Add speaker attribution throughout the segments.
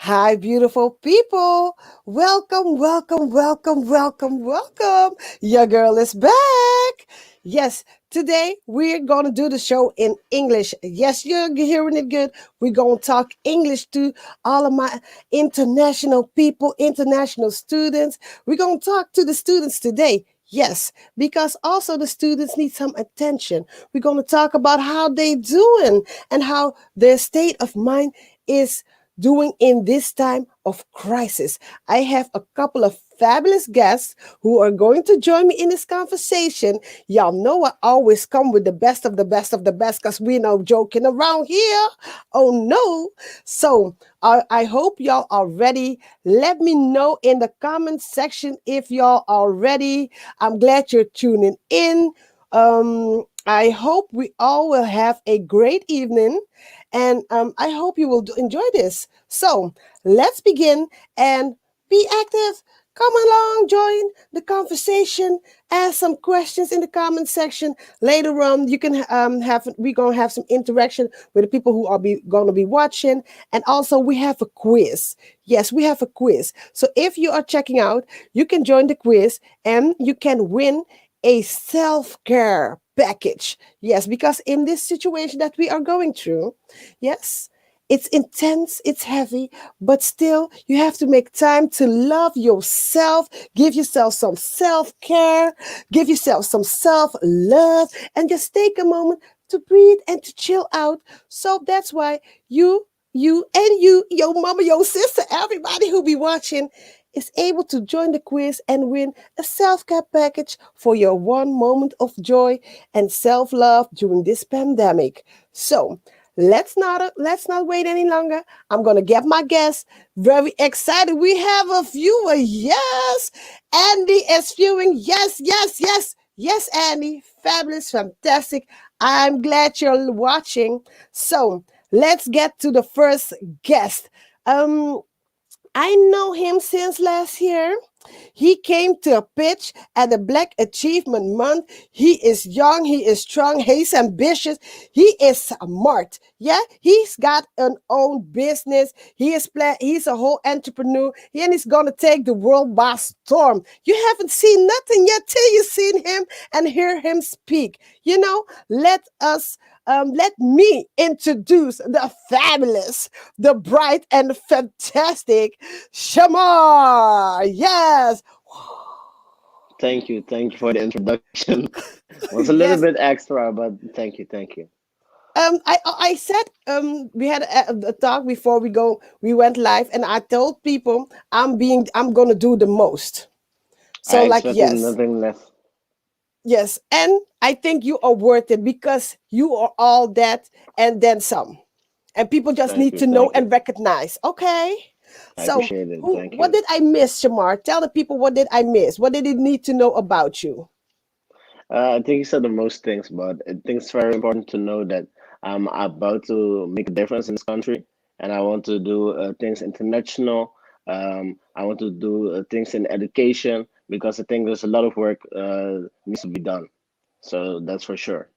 Speaker 1: Hi, beautiful people. Welcome, welcome, welcome, welcome, welcome. Your girl is back. Yes, today we're going to do the show in English. Yes, you're hearing it good. We're going to talk English to all of my international people, international students. We're going to talk to the students today. Yes, because also the students need some attention. We're going to talk about how they doing and how their state of mind is doing in this time of crisis. I have a couple of fabulous guests who are going to join me in this conversation. Y'all know I always come with the best of the best of the best because we no joking around here. Oh no. So I hope y'all are ready. Let me know in the comment section if y'all are ready. I'm glad you're tuning in. I hope we all will have a great evening. And I hope you will enjoy this. So let's begin and be active. Come along, join the conversation. Ask some questions in the comment section. Later on, you can we're gonna have some interaction with the people who are gonna be watching. And also, we have a quiz. Yes, we have a quiz. So if you are checking out, you can join the quiz and you can win a self-care package. Yes, because in this situation that we are going through, yes, it's intense, it's heavy, but still you have to make time to love yourself, give yourself some self-care, give yourself some self-love, and just take a moment to breathe and to chill out. So that's why you, your mama, your sister, everybody who be watching is able to join the quiz and win a self-care package for your one moment of joy and self-love during this pandemic. So let's not wait any longer. I'm gonna get my guest. Very excited. We have a viewer. Yes, Andy is viewing. Yes, yes, yes, yes, Andy. Fabulous, fantastic. I'm glad you're watching. So let's get to the first guest. Um, I know him since last year. He came to a pitch at the Black Achievement Month. He is young, he is strong, he's ambitious, he is smart. Yeah, he's got an own business. He's a whole entrepreneur, and he's gonna take the world by storm. You haven't seen nothing yet till you've seen him and hear him speak. Let me introduce the fabulous, the bright and fantastic Shemar. Yes.
Speaker 2: Thank you for the introduction. Was a little
Speaker 1: Yes.
Speaker 2: bit extra, but thank you.
Speaker 1: I said we had a talk before we went live, and I told people I'm gonna do the most. So
Speaker 2: I
Speaker 1: like
Speaker 2: expected
Speaker 1: yes,
Speaker 2: nothing less.
Speaker 1: yes, and I think you are worth it because you are all that and then some. And people just need to know
Speaker 2: Thank you.
Speaker 1: and recognize. Okay.
Speaker 2: I
Speaker 1: So,
Speaker 2: appreciate it.
Speaker 1: who?
Speaker 2: Thank
Speaker 1: What
Speaker 2: you.
Speaker 1: did I miss, Shamar? Tell the people what did I miss? What did they need to know about you?
Speaker 2: I think you said the most things, but I think it's very important to know that I'm about to make a difference in this country, and I want to do things international. I want to do things in education because I think there's a lot of work needs to be done. So that's for sure.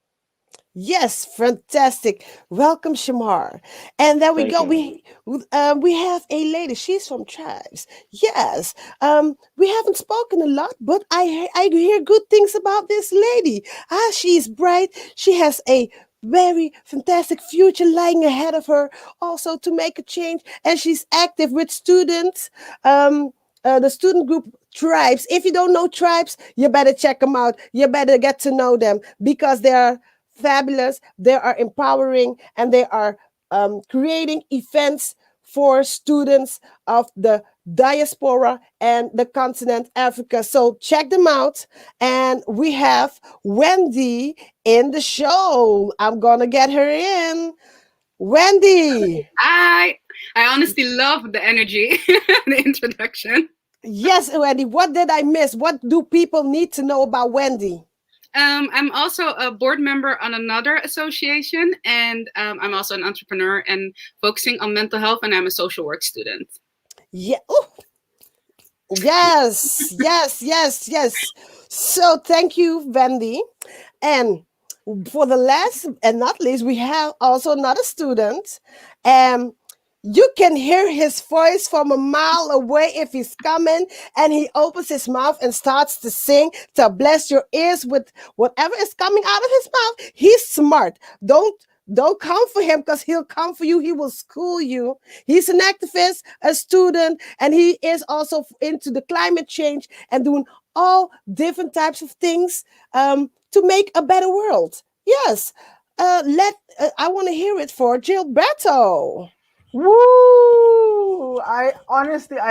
Speaker 1: Yes, fantastic. Welcome, Shamar. And there we
Speaker 2: Thank
Speaker 1: go.
Speaker 2: you.
Speaker 1: We have a lady. She's from Tribes. Yes. We haven't spoken a lot, but I hear good things about this lady. She's bright. She has a very fantastic future lying ahead of her. Also to make a change, and she's active with students. The student group Tribes. If you don't know Tribes, you better check them out. You better get to know them because they're fabulous, they are empowering, and they are creating events for students of the diaspora and the continent Africa. So check them out. And we have Wendy in the show. I'm gonna get her in. Wendy.
Speaker 3: I honestly love the energy, the introduction.
Speaker 1: Yes, Wendy. What did I miss? What do people need to know about Wendy?
Speaker 3: I'm also a board member on another association, and I'm also an entrepreneur and focusing on mental health, and I'm a social work student.
Speaker 1: Yeah. Ooh, yes, yes, yes, yes. So thank you, Wendy. And for the last and not least, we have also another student. Um, You can hear his voice from a mile away if he's coming, and he opens his mouth and starts to sing to bless your ears with whatever is coming out of his mouth. He's smart. Don't come for him, because he'll come for you. He will school you. He's an activist, a student, and he is also into the climate change and doing all different types of things to make a better world. Yes. I want to hear it for Gilberto.
Speaker 4: Woo! I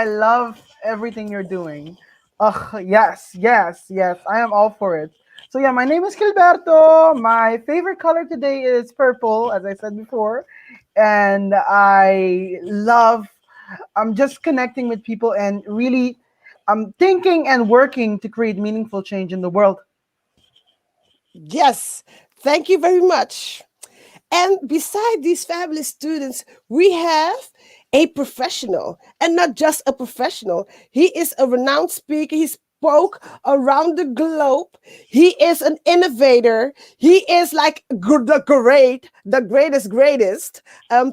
Speaker 4: love everything you're doing. Yes, yes, yes. I am all for it. So yeah, my name is Gilberto. My favorite color today is purple, as I said before, and I'm just connecting with people and really, I'm thinking and working to create meaningful change in the world.
Speaker 1: Yes. Thank you very much. And beside these fabulous students, we have a professional, and not just a professional. He is a renowned speaker. He spoke around the globe. He is an innovator. He is like the greatest.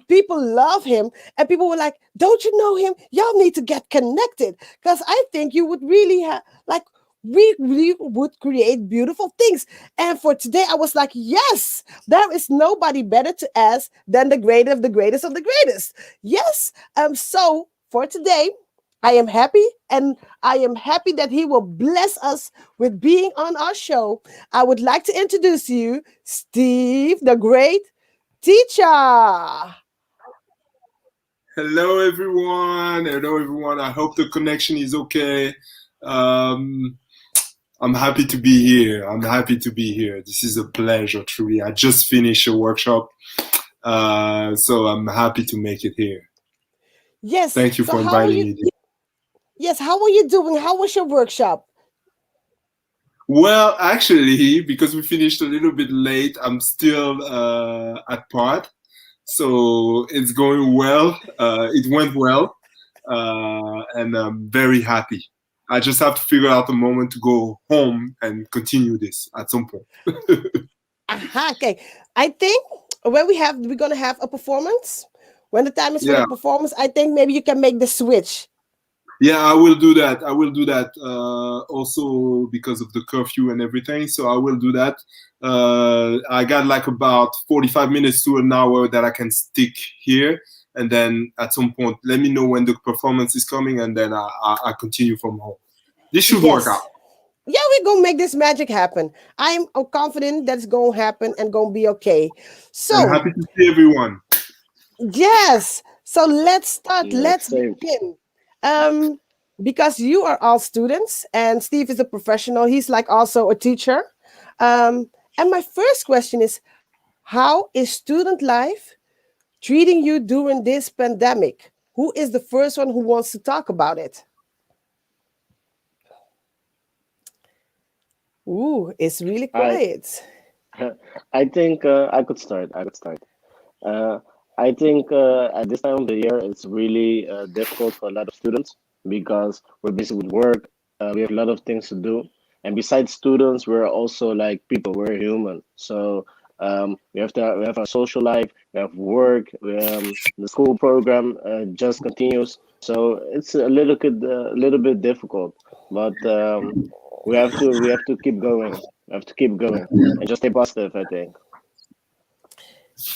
Speaker 1: People love him, and people were like, "Don't you know him? Y'all need to get connected, because I think you would really have like." We would create beautiful things. And for today, I was like, yes, there is nobody better to ask than the greatest of the greatest of the greatest. Yes. So for today, I am happy, and I am happy that he will bless us with being on our show. I would like to introduce you, Steve, the great teacher.
Speaker 5: Hello, everyone. Hello, everyone. I hope the connection is okay. I'm happy to be here. This is a pleasure, truly. I just finished a workshop, so I'm happy to make it here.
Speaker 1: Yes.
Speaker 5: Thank you
Speaker 1: So
Speaker 5: for inviting me.
Speaker 1: Yes. How are you doing? How was your workshop?
Speaker 5: Well, actually, because we finished a little bit late, I'm still at part. So it's going well. It went well, and I'm very happy. I just have to figure out a moment to go home and continue this at some point.
Speaker 1: Okay. I think we're gonna have a performance. When the time is for the performance, I think maybe you can make the switch.
Speaker 5: Yeah, I will do that. Also because of the curfew and everything. So I will do that. I got like about 45 minutes to an hour that I can stick here. And then at some point, let me know when the performance is coming, and then I continue from home. This should work out.
Speaker 1: Yeah, we're going to make this magic happen. I'm confident that's going to happen and going to be okay. So
Speaker 5: I'm happy to see everyone.
Speaker 1: Yes. So let's start.
Speaker 2: Yeah,
Speaker 1: Let's
Speaker 2: same.
Speaker 1: begin. Because you are all students, and Steve is a professional. He's like also a teacher. And my first question is, how is student life treating you during this pandemic? Who is the first one who wants to talk about it? Ooh, it's really quiet.
Speaker 2: I think I could start. I think at this time of the year, it's really difficult for a lot of students because we're busy with work. We have a lot of things to do. And besides students, we're also like people, we're human. So we have our social life, we have work, the school program just continues. So it's a little bit difficult, but we have to keep going. We have to keep going and just stay positive, I think.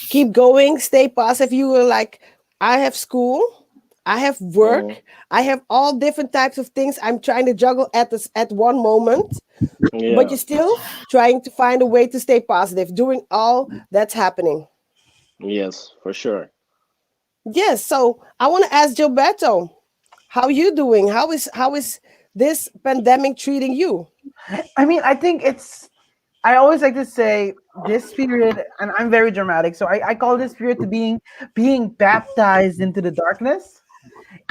Speaker 1: Keep going, stay positive. You were like, I have school, I have work, I have all different types of things I'm trying to juggle at one moment.
Speaker 2: Yeah.
Speaker 1: But you're still trying to find a way to stay positive during all that's happening.
Speaker 2: Yes, for sure.
Speaker 1: Yes. So I want to ask Gilberto, how are you doing? How is this pandemic treating you?
Speaker 4: I mean, I always like to say this period, and I'm very dramatic, so I call this period to being baptized into the darkness.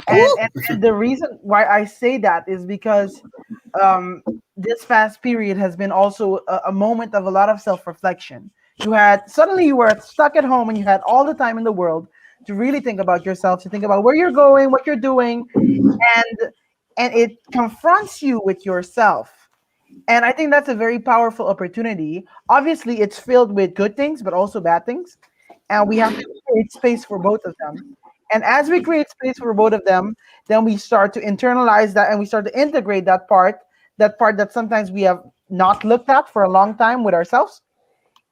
Speaker 4: And the reason why I say that is because this fast period has been also a moment of a lot of self-reflection. You were stuck at home, and you had all the time in the world to really think about yourself, to think about where you're going, what you're doing, and it confronts you with yourself. And I think that's a very powerful opportunity. Obviously, it's filled with good things, but also bad things. And we have to create space for both of them. And as we create space for both of them, then we start to internalize that and we start to integrate that part that sometimes we have not looked at for a long time with ourselves.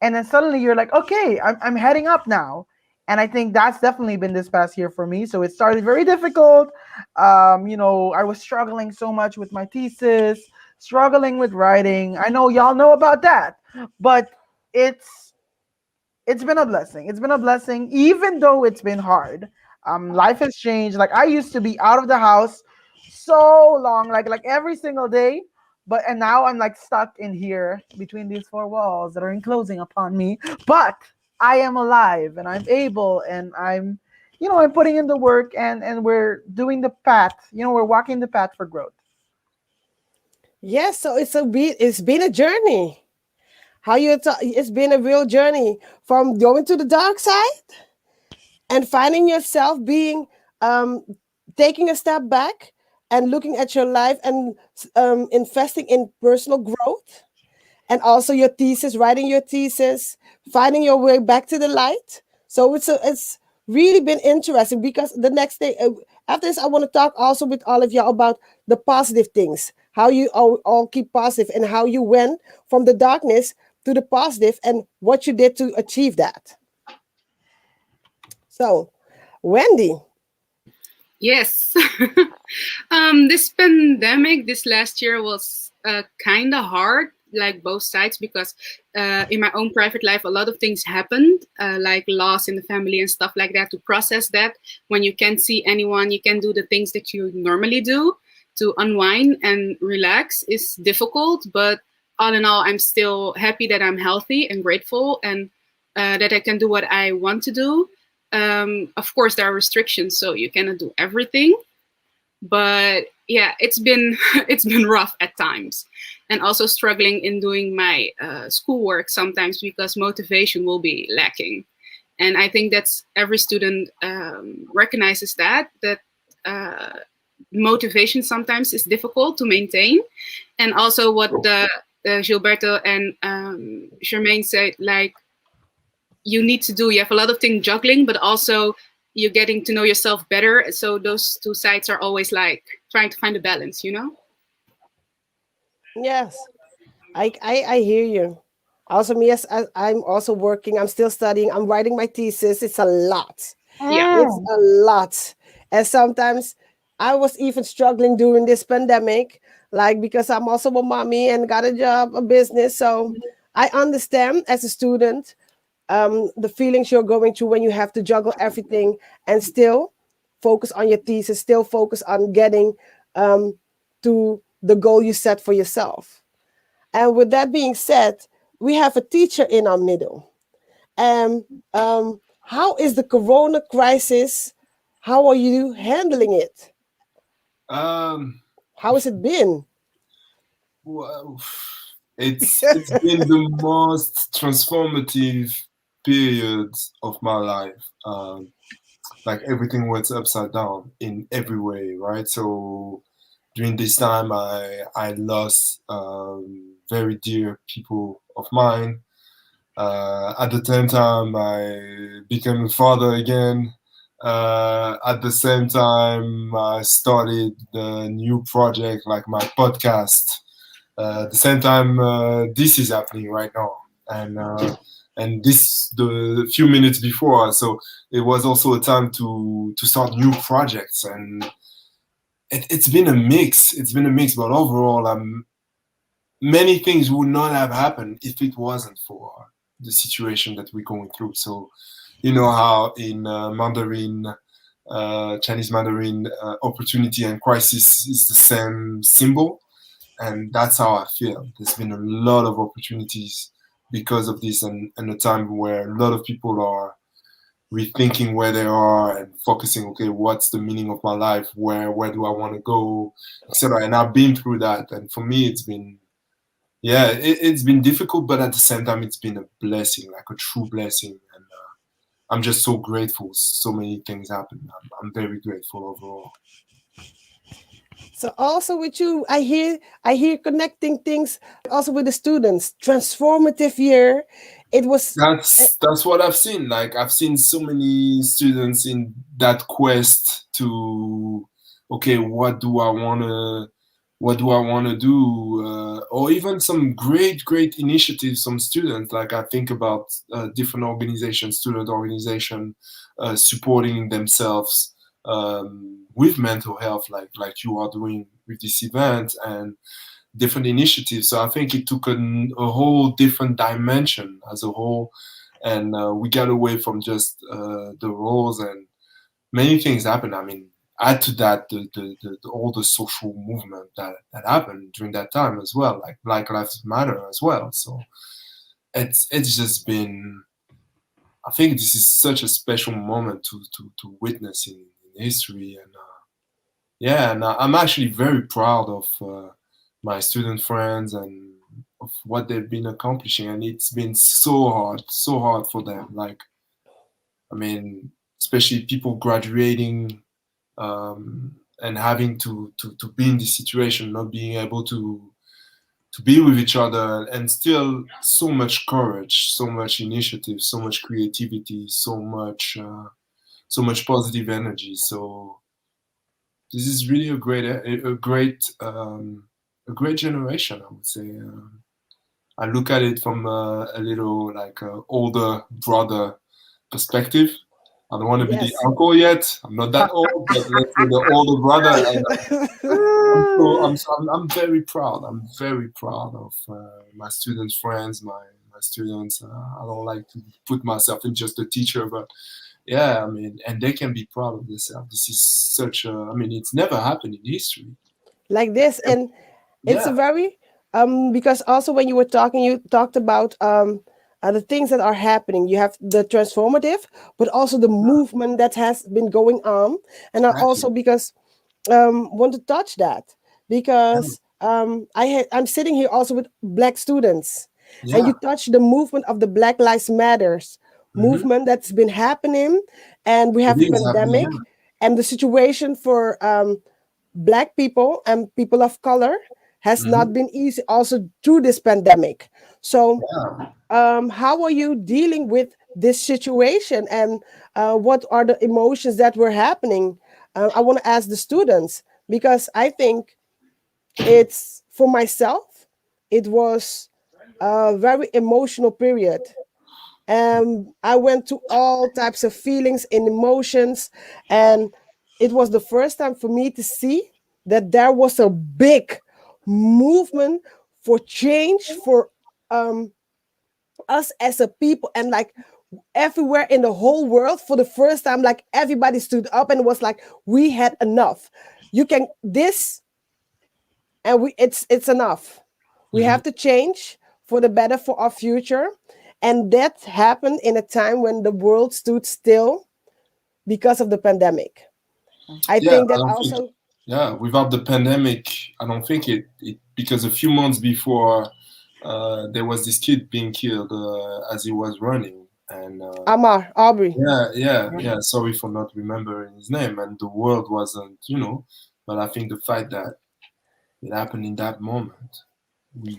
Speaker 4: And then suddenly you're like, okay, I'm heading up now. And I think that's definitely been this past year for me. So it started very difficult. I was struggling so much with my thesis, struggling with writing. I know y'all know about that, but it's it's been a blessing. It's been a blessing, even though it's been hard. Life has changed. Like I used to be out of the house so long, like every single day. And now I'm like stuck in here between these four walls that are enclosing upon me. But I am alive and I'm able and I'm putting in the work and we're doing the path. We're walking the path for growth.
Speaker 1: Yes, so it's been a journey. It's been a real journey from going to the dark side and finding yourself being taking a step back and looking at your life and investing in personal growth, and also your thesis, writing your thesis, finding your way back to the light. So it's really been interesting because the next day after this, I want to talk also with all of you about the positive things, how you all keep positive, and how you went from the darkness to the positive, and what you did to achieve that. So, Wendy.
Speaker 3: Yes. This pandemic, this last year was kind of hard, like both sides, because in my own private life, a lot of things happened, like loss in the family and stuff like that. To process that, when you can't see anyone, you can do the things that you normally do to unwind and relax is difficult. But all in all, I'm still happy that I'm healthy and grateful, and that I can do what I want to do. Of course, there are restrictions, so you cannot do everything. But yeah, it's been it's been rough at times, and also struggling in doing my schoolwork sometimes because motivation will be lacking. And I think that's every student recognizes that motivation sometimes is difficult to maintain. And also what the Gilberto and Jermaine said, like, you need to do, you have a lot of things juggling, but also you're getting to know yourself better. So those two sides are always like trying to find a balance, you know?
Speaker 1: Yes, I hear you. Also, me, yes, I'm also working. I'm still studying. I'm writing my thesis. It's a lot.
Speaker 3: Yeah.
Speaker 1: It's a lot. And sometimes I was even struggling during this pandemic, like because I'm also a mommy and got a job, a business. So I understand as a student the feelings you're going through when you have to juggle everything and still focus on your thesis, still focus on getting to the goal you set for yourself. And with that being said, we have a teacher in our middle. And how is the Corona crisis? How are you handling it?
Speaker 5: Um,
Speaker 1: How has it been?
Speaker 5: well, it's been the most transformative period of my life. Like everything went upside down in every way, right? So during this time, I lost very dear people of mine. At the same time, I became a father again. At the same time, I started the new project, like my podcast. At the same time, this is happening right now, and this the few minutes before. So it was also a time to start new projects, and it's been a mix. It's been a mix, but overall, many things would not have happened if it wasn't for the situation that we're going through. So, you know how in Mandarin, Chinese Mandarin, opportunity and crisis is the same symbol, and that's how I feel. There's been a lot of opportunities because of this, and a time where a lot of people are rethinking where they are and focusing, okay, what's the meaning of my life, where do I want to go, etc. And I've been through that, and for me it's been, yeah, it's been difficult, but at the same time it's been a blessing, like a true blessing. And I'm just so grateful. So many things happened. I'm very grateful overall.
Speaker 1: So also with you, I hear connecting things also with the students. Transformative year. it was
Speaker 5: That's what I've seen. Like I've seen so many students in that quest to, okay, what do I wanna do, or even some great initiatives. Some students, like I think about different organizations, student organization, supporting themselves with mental health, like you are doing with this event, and different initiatives. So I think it took a whole different dimension as a whole, and we got away from just the roles, and many things happened. I mean, add to that all the social movement that happened during that time as well, like Black Lives Matter as well. So it's just been. I think this is such a special moment to witness in history, and yeah, and I'm actually very proud of my student friends and of what they've been accomplishing, and it's been so hard for them. Like, I mean, especially people graduating and having to be in this situation, not being able to be with each other, and still so much courage, so much initiative, so much creativity, so much positive energy. So this is really a great generation, I would say. I look at it from a little like older brother perspective. I don't want to be the
Speaker 1: Yes.
Speaker 5: uncle yet. I'm not that old, but let's say the older brother. And I'm very proud. I'm very proud of my students' friends, my students. I don't like to put myself in just a teacher, but yeah, I mean, and they can be proud of themselves. This is such a, I mean, it's never happened in history.
Speaker 1: Like this, and it's a
Speaker 5: Yeah,
Speaker 1: very because also when you were talking, you talked about the things that are happening. You have the transformative, but also the movement that has been going on, and I
Speaker 5: exactly.
Speaker 1: also because want to touch that because I'm sitting here also with black students, and you
Speaker 5: Yeah.
Speaker 1: touch the movement of the Black Lives Matters
Speaker 5: Mm-hmm.
Speaker 1: movement that's been happening, and we
Speaker 5: It
Speaker 1: have
Speaker 5: is happening.
Speaker 1: pandemic and the situation for black people and people of color has
Speaker 5: Mm-hmm.
Speaker 1: not been easy also through this pandemic. So
Speaker 5: Yeah.
Speaker 1: how are you dealing with this situation, and what are the emotions that were happening? I want to ask the students because I think it's for myself, it was a very emotional period. I went to all types of feelings and emotions, and it was the first time for me to see that there was a big movement for change for um, us as a people, and like everywhere in the whole world for the first time, like everybody stood up and was like, "We had enough. You can this, and we it's enough. We
Speaker 5: Mm-hmm.
Speaker 1: have to change for the better for our future." And that happened in a time when the world stood still because of the pandemic. I
Speaker 5: Yeah,
Speaker 1: think
Speaker 5: I
Speaker 1: that
Speaker 5: don't think.
Speaker 1: also
Speaker 5: Yeah, without the pandemic, I don't think it because a few months before, there was this kid being killed as he was running, and
Speaker 1: Amar Aubrey.
Speaker 5: yeah. Sorry for not remembering his name, and the world wasn't, But I think the fact that it happened in that moment, we,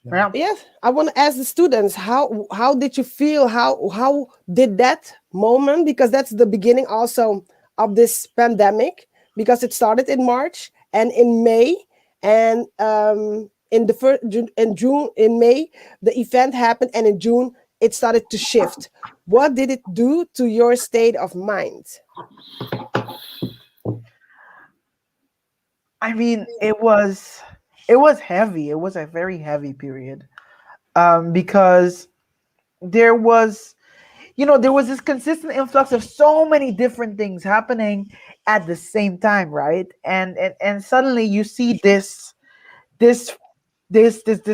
Speaker 5: yeah.
Speaker 4: Yeah.
Speaker 1: Yes, I want to ask the students how did you feel? How did that moment, because that's the beginning also of this pandemic, because it started in March and in May, and in the first in June, in May the event happened, and in June it started to shift. What did it do to your state of mind?
Speaker 4: I mean, it was heavy. It was a very heavy period. Because there was, there was this consistent influx of so many different things happening at the same time, right? And suddenly you see this this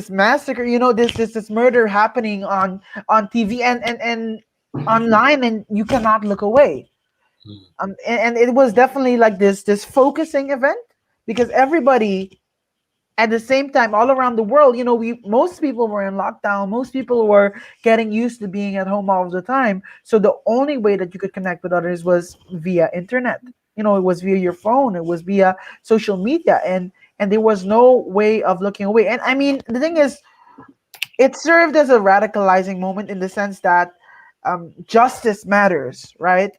Speaker 4: massacre, this murder happening on TV and online, and you cannot look away. And it was definitely like this focusing event, because everybody at the same time all around the world, we most people were in lockdown, most people were getting used to being at home all the time, so the only way that you could connect with others was via internet. It was via your phone, it was via social media, and there was no way of looking away. And I mean, the thing is, it served as a radicalizing moment in the sense that justice matters, right?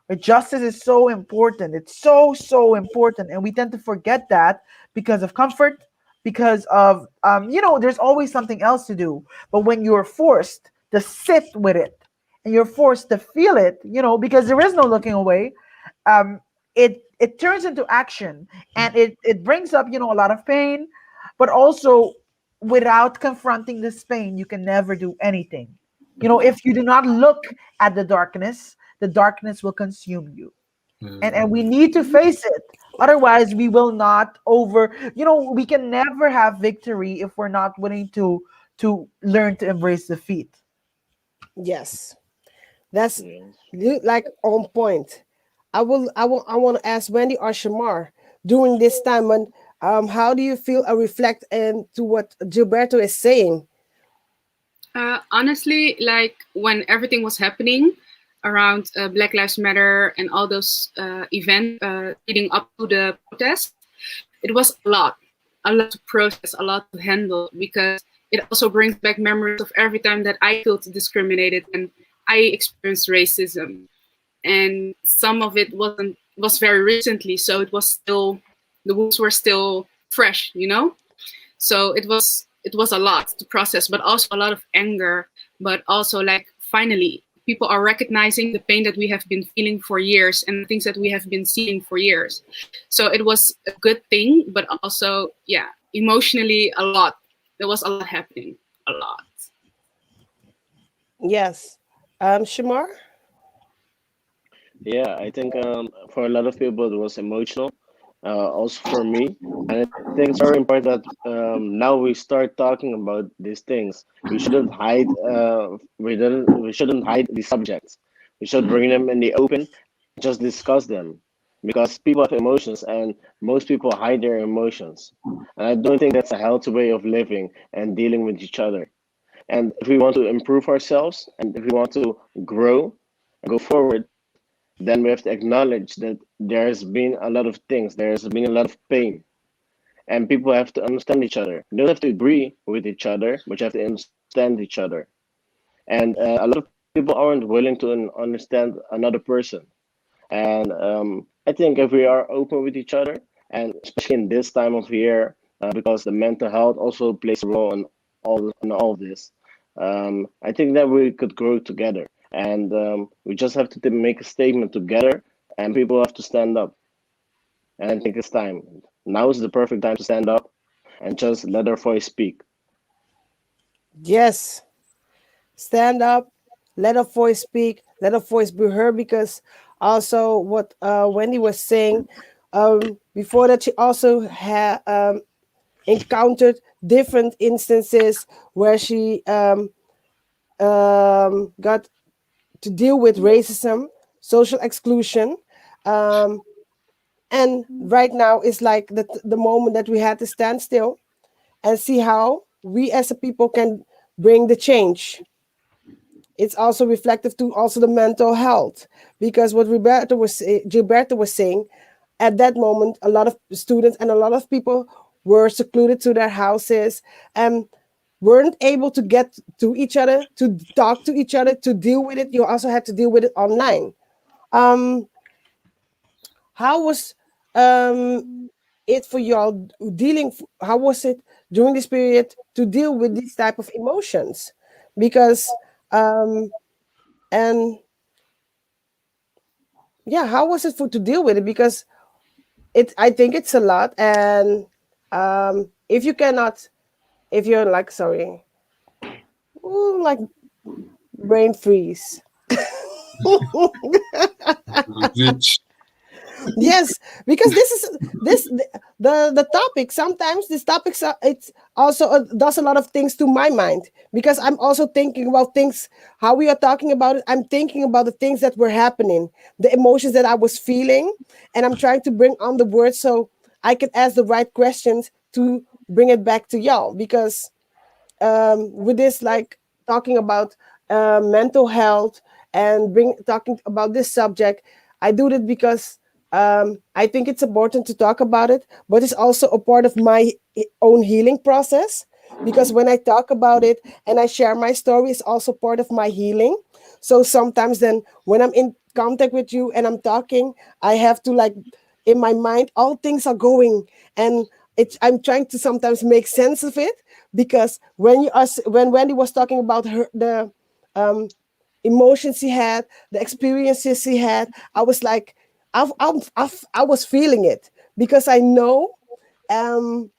Speaker 4: But justice is so important. It's so important, and we tend to forget that because of comfort, because of there's always something else to do. But when you're forced to sit with it and you're forced to feel it, because there is no looking away, um, it turns into action, and it brings up a lot of pain, but also without confronting this pain, you can never do anything. If you do not look at the darkness will consume you, and we need to face it. Otherwise, we will not we can never have victory if we're not willing to learn to embrace defeat.
Speaker 1: Yes, that's
Speaker 2: Yes.
Speaker 1: like on point. I want to ask Wendy or Shamar during this time when how do you feel or reflect into what Gilberto is saying?
Speaker 3: Honestly, like when everything was happening around Black Lives Matter and all those events leading up to the protest, it was a lot to process, a lot to handle, because it also brings back memories of every time that I felt discriminated and I experienced racism. And some of it was very recently, so it was still, the wounds were still fresh, so it was a lot to process, but also a lot of anger, but also like finally people are recognizing the pain that we have been feeling for years and the things that we have been seeing for years. So it was a good thing, but also, yeah, emotionally a lot. There was a lot happening, a lot.
Speaker 1: Yes, Shamar.
Speaker 2: Yeah, I think for a lot of people it was emotional, also for me. And I think it's very important that now we start talking about these things. We shouldn't hide. We shouldn't hide these subjects. We should bring them in the open, just discuss them, because people have emotions, and most people hide their emotions. And I don't think that's a healthy way of living and dealing with each other. And if we want to improve ourselves, and if we want to grow and go forward, then we have to acknowledge that there's been a lot of things, there's been a lot of pain, and people have to understand each other. You don't have to agree with each other, but you have to understand each other. And a lot of people aren't willing to understand another person. And I think if we are open with each other, and especially in this time of year, because the mental health also plays a role in all of this, I think that we could grow together. And we just have to make a statement together, and people have to stand up. And I think it's time. Now is the perfect time to stand up and just let our voice speak.
Speaker 1: Yes, stand up, let a voice speak, let a voice be heard. Because also what Wendy was saying before that, she also had encountered different instances where she got to deal with racism, social exclusion. Um, and right now is like the moment that we had to stand still and see how we as a people can bring the change. It's also reflective to also the mental health, because what Gilberto was saying, at that moment a lot of students and a lot of people were secluded to their houses and weren't able to get to each other, to talk to each other, to deal with it. You also had to deal with it online. um how was it for y'all dealing, how was it during this period to deal with these type of emotions? Because and yeah, how was it for to deal with it? Because I think it's a lot. And if you cannot, if you're like, sorry, ooh, like brain freeze.
Speaker 5: Which
Speaker 1: Yes, because this is this the topic. Sometimes these topics are, it's also does a lot of things to my mind, because I'm also thinking about things, how we are talking about it. I'm thinking about the things that were happening, the emotions that I was feeling, and I'm trying to bring on the words so I can ask the right questions to bring it back to y'all. Because with this, like talking about mental health and bring talking about this subject, I do it because I think it's important to talk about it, but it's also a part of my own healing process. because when I talk about it and I share my story, it's also part of my healing. So sometimes then when I'm in contact with you and I'm talking, I have to like in my mind, all things are going and I'm trying to sometimes make sense of it because when Wendy was talking about the um, emotions he had, the experiences he had, I was like, I was feeling it because I know um,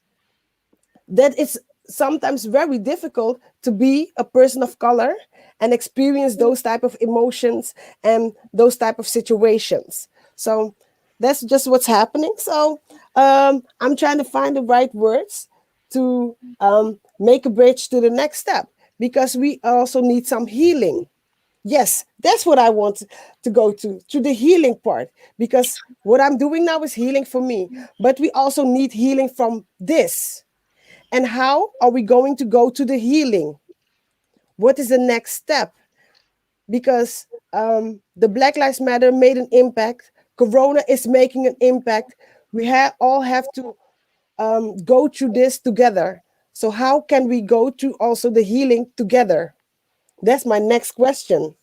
Speaker 1: that it's sometimes very difficult to be a person of color and experience those type of emotions and those type of situations. So that's just what's happening. So I'm trying to find the right words to make a bridge to the next step because we also need some healing. Yes, that's what I want to go to the healing part, because what I'm doing now is healing for me, but we also need healing from this. And how are we going to go to the healing? What is the next step? Because the Black Lives Matter made an impact. Corona is making an impact. We all have to go through this together. So how can we go to also the healing together? That's my next question.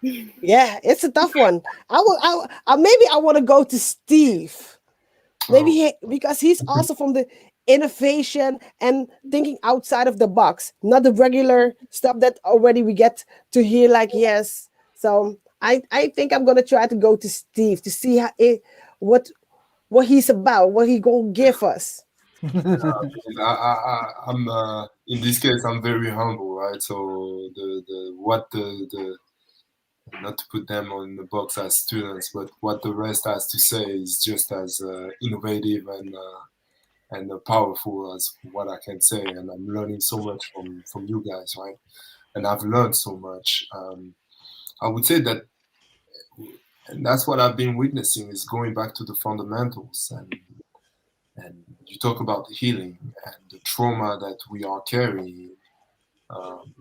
Speaker 1: Yeah, it's a tough one. Maybe I want to go to Steve. Maybe because he's also from the innovation and thinking outside of the box, not the regular stuff that already we get to hear. Like yes, so I think I'm gonna try to go to Steve to see what he's about, what he gonna give us.
Speaker 5: I'm in this case I'm very humble, right? So the not to put them on the box as students, but what the rest has to say is just as innovative and powerful as what I can say. And I'm learning so much from you guys, right? And I've learned so much. I would say that, and that's what I've been witnessing is going back to the fundamentals. And you talk about the healing and the trauma that we are carrying. Um,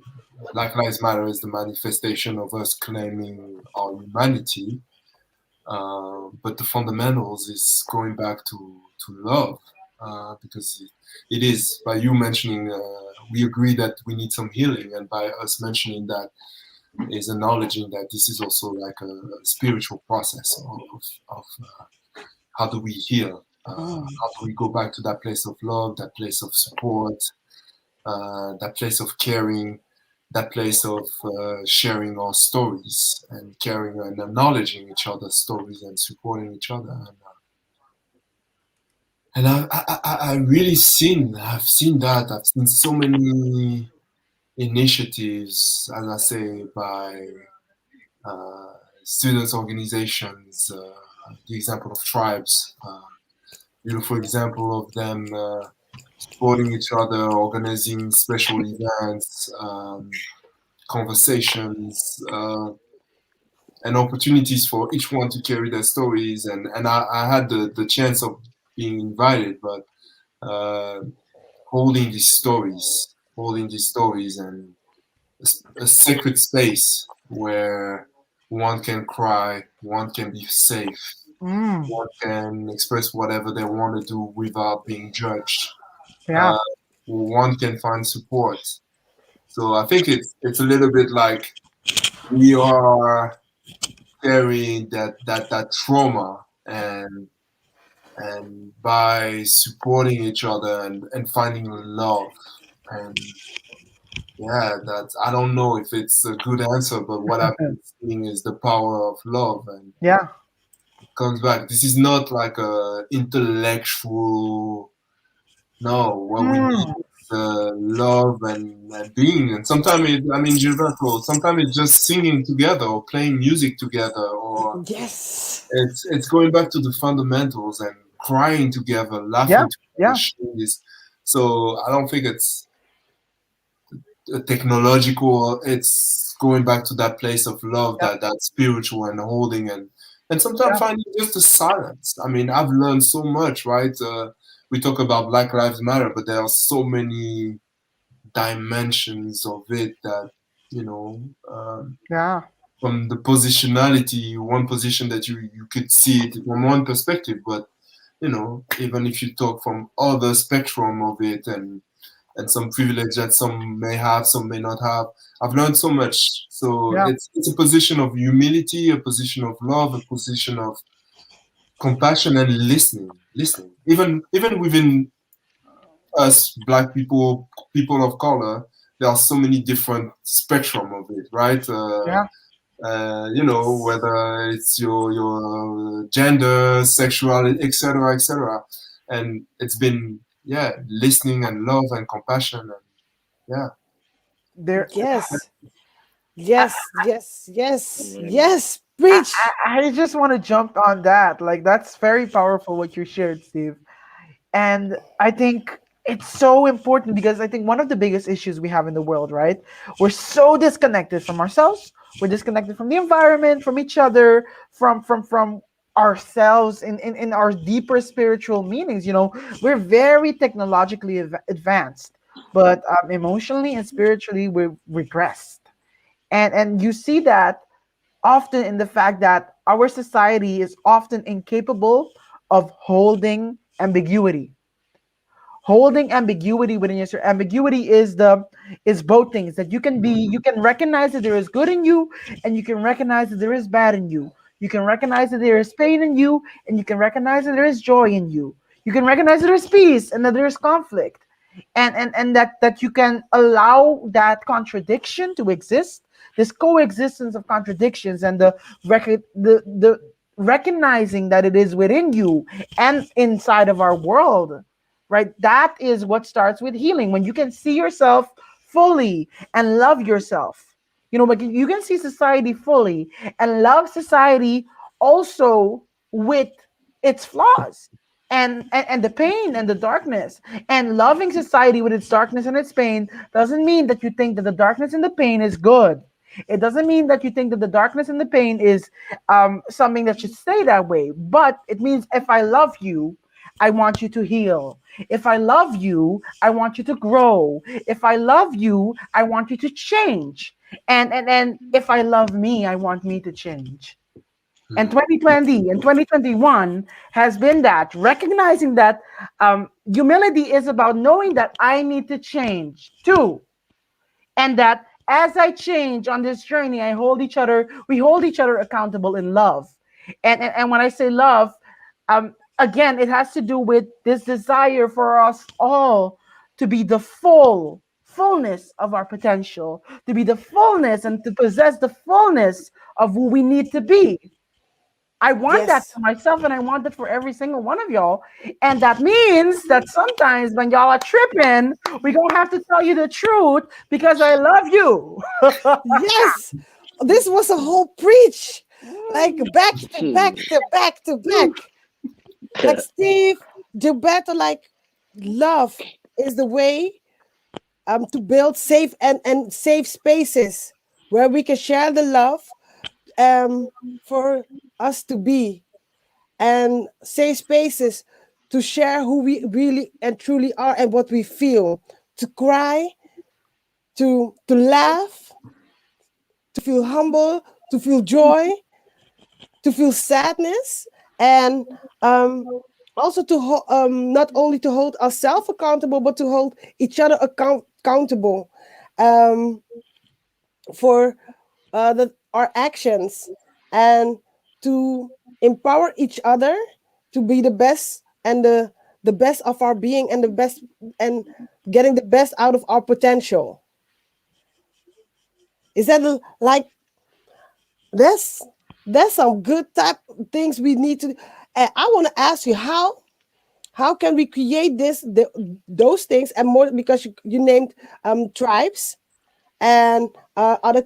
Speaker 5: Black Lives Matter is the manifestation of us claiming our humanity, but the fundamentals is going back to love, because it is by you mentioning we agree that we need some healing, and by us mentioning that is acknowledging that this is also like a spiritual process of how do we heal, how do we go back to that place of love, that place of support, that place of caring, that place of sharing our stories and caring and acknowledging each other's stories and supporting each other. And I really I've seen that. I've seen so many initiatives, as I say, by students organizations, the example of tribes, beautiful example of them supporting each other, organizing special events, conversations, and opportunities for each one to carry their stories. And I had the chance of being invited, but holding these stories and a sacred space where one can cry, one can be safe, one can express whatever they want to do without being judged.
Speaker 4: Yeah.
Speaker 5: One can find support. So I think it's a little bit like we are carrying that trauma, and by supporting each other and finding love. And yeah, that's, I don't know if it's a good answer, but what I've been seeing is the power of love, and
Speaker 4: Yeah.
Speaker 5: it comes back. This is not like a intellectual. No, what we need is love and being. And sometimes I mean, Gilberto, sometimes it's just singing together or playing music together, or
Speaker 1: Yes.
Speaker 5: it's going back to the fundamentals and crying together,
Speaker 4: Yeah.
Speaker 5: laughing together,
Speaker 4: Yeah.
Speaker 5: sharing this. So I don't think it's technological. It's going back to that place of love,
Speaker 4: Yeah.
Speaker 5: that spiritual and holding, and sometimes
Speaker 4: Yeah.
Speaker 5: finding just the silence. I mean, I've learned so much, right? We talk about Black Lives Matter, but there are so many dimensions of it that, you know,
Speaker 4: Yeah.
Speaker 5: from the positionality, one position that you could see it from one perspective, but even if you talk from other spectrum of it, and some privilege that some may have, some may not have. I've learned so much. So
Speaker 4: Yeah.
Speaker 5: it's a position of humility, a position of love, a position of compassion and listening. Even within us, Black people, people of color, there are so many different spectrum of it, right?
Speaker 4: Yeah.
Speaker 5: Whether it's your gender, sexuality, etc., etc. And it's been, listening and love and compassion, and yeah.
Speaker 4: There.
Speaker 1: Yes.
Speaker 4: I,
Speaker 1: Yes. Yes. Yes.
Speaker 2: Very nice.
Speaker 1: Yes. Preach.
Speaker 4: I just want to jump on that. Like that's very powerful what you shared, Steve. And I think it's so important because I think one of the biggest issues we have in the world, right? We're so disconnected from ourselves. We're disconnected from the environment, from each other, from ourselves in our deeper spiritual meanings. We're very technologically advanced, but emotionally and spiritually we're regressed. And you see that often in the fact that our society is often incapable of holding ambiguity within yourself. Ambiguity is both things that you can recognize that there is good in you, and you can recognize that there is bad in you. You can recognize that there is pain in you, and you can recognize that there is joy in you. You can recognize that there is peace and that there is conflict, and that you can allow that contradiction to exist, this coexistence of contradictions, and the recognizing that it is within you and inside of our world, right? That is what starts with healing. When you can see yourself fully and love yourself, but you can see society fully and love society also with its flaws and the pain and the darkness. And loving society with its darkness and its pain doesn't mean that you think that the darkness and the pain is good. It doesn't mean that you think that the darkness and the pain is something that should stay that way. But it means if I love you, I want you to heal. If I love you, I want you to grow. If I love you, I want you to change. And if I love me, I want me to change. And 2020 and 2021 has been that, recognizing that humility is about knowing that I need to change too. And that as I change on this journey, we hold each other accountable in love. And when I say love, again, it has to do with this desire for us all to be the fullness of our potential, to be the fullness and to possess the fullness of who we need to be. I want that
Speaker 1: Yes.
Speaker 4: for myself, and I want that for every single one of y'all. And that means that sometimes when y'all are tripping, we're going to have to tell you the truth because I love you.
Speaker 1: Yes. This was a whole preach. Like back to back to back to back. Like Steve, Gilberto, like love is the way to build safe and safe spaces where we can share the love for us to be, and safe spaces to share who we really and truly are and what we feel, to cry, to laugh, to feel humble, to feel joy, to feel sadness, and also to not only to hold ourselves accountable, but to hold each other accountable um, for our actions, and to empower each other to be the best and the best of our being, and the best, and getting the best out of our potential. Is that like that's some good type of things we need to. And I want to ask you how can we create those things and more, because you named tribes and other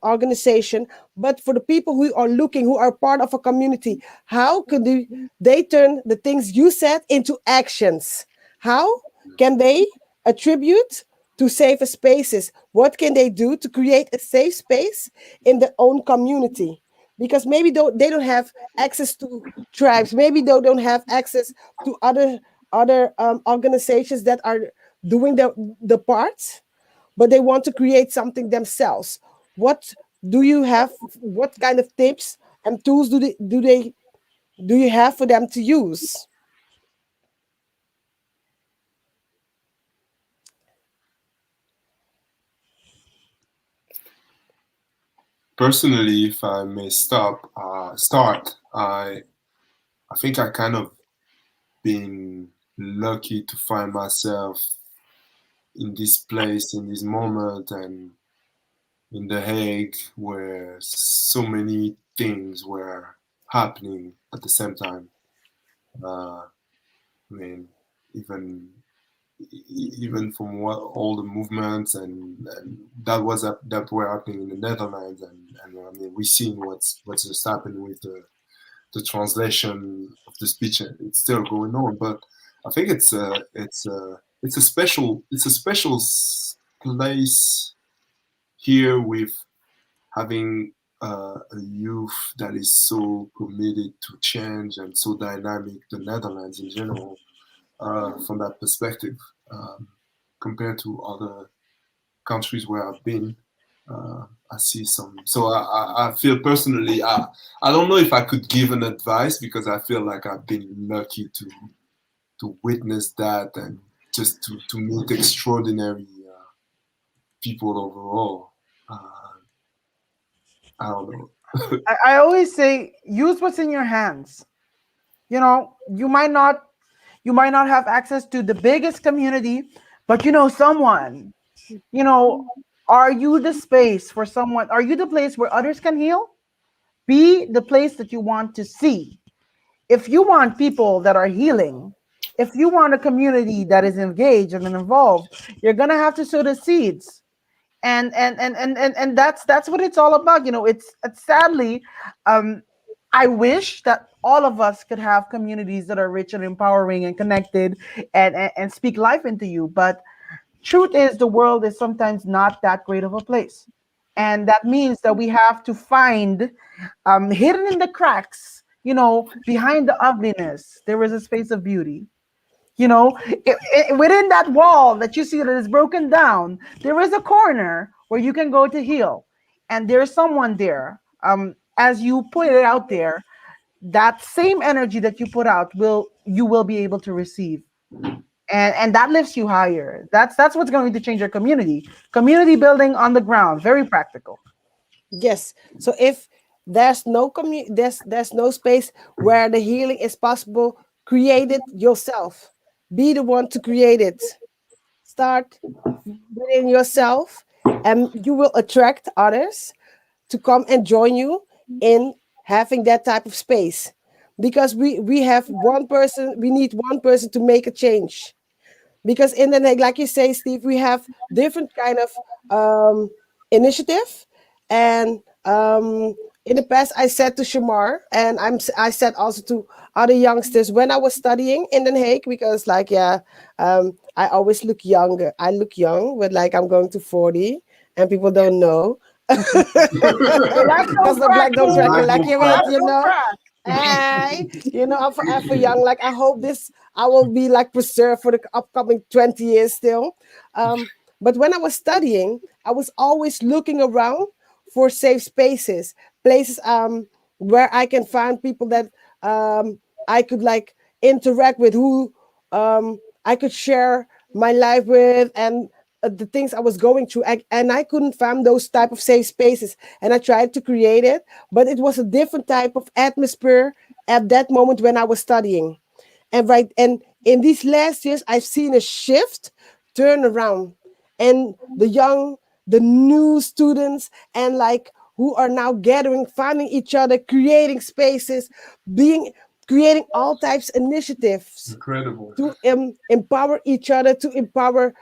Speaker 1: organization, but for the people who are looking, who are part of a community, how could they turn the things you said into actions? How can they attribute to safer spaces? What can they do to create a safe space in their own community? Because maybe they don't have access to tribes, maybe they don't have access to other organizations that are doing the parts, but they want to create something themselves. What do you have? What kind of tips and tools do you have for them to use?
Speaker 5: personally, if I may start, I think I kind of been lucky to find myself in this place, in this moment, and in The Hague, where so many things were happening at the same time. I mean, even from what all the movements and that were happening in the Netherlands, and I mean, we've seen what's just happened with the translation of the speech. It's still going on, but I think it's a special place here with having a youth that is so committed to change and so dynamic. The Netherlands in general, from that perspective, compared to other countries where I've been. I see some. So I feel personally, I don't know if I could give an advice, because I feel like I've been lucky to witness that and just to meet extraordinary people overall. I don't know.
Speaker 4: I always say use what's in your hands. You know, you might not have access to the biggest community, but you know someone. You know, are you the space for someone? Are you the place where others can heal? Be the place that you want to see. If you want people that are healing, if you want a community that is engaged and involved, you're gonna have to sow the seeds. And that's what it's all about. You know, it's sadly, I wish that all of us could have communities that are rich and empowering and connected and speak life into you. But truth is, the world is sometimes not that great of a place. And that means that we have to find, hidden in the cracks, you know, behind the ugliness, there is a space of beauty. You know, within that wall that you see that is broken down, there is a corner where you can go to heal. And there's someone there. As you put it out there, that same energy that you put out you will be able to receive. And that lifts you higher. That's what's going to change your community building on the ground, very practical.
Speaker 1: Yes. So if there's no there's no space where the healing is possible, create it yourself. Be the one to create it. Start within yourself, and you will attract others to come and join you in having that type of space. Because we have one person, we need one person to make a change. Because in the like you say, Steve, we have different kind of initiative. And in the past, I said to Shemar, and I said also to other youngsters when I was studying in Den Haag, because I always look younger. I look young, but like I'm going to 40, and people don't know. Because the black don't recollect it, you know. I'm forever young. Like I hope I will be like preserved for the upcoming 20 years still. But when I was studying, I was always looking around for safe spaces, places where I can find people that I could like interact with, who I could share my life with, and the things I was going through. And I couldn't find those type of safe spaces. And I tried to create it, but it was a different type of atmosphere at that moment when I was studying. And in these last years, I've seen a shift turn around. And the new students, and like who are now gathering, finding each other, creating spaces, creating all types of initiatives.
Speaker 5: Incredible.
Speaker 1: To empower each other, to empower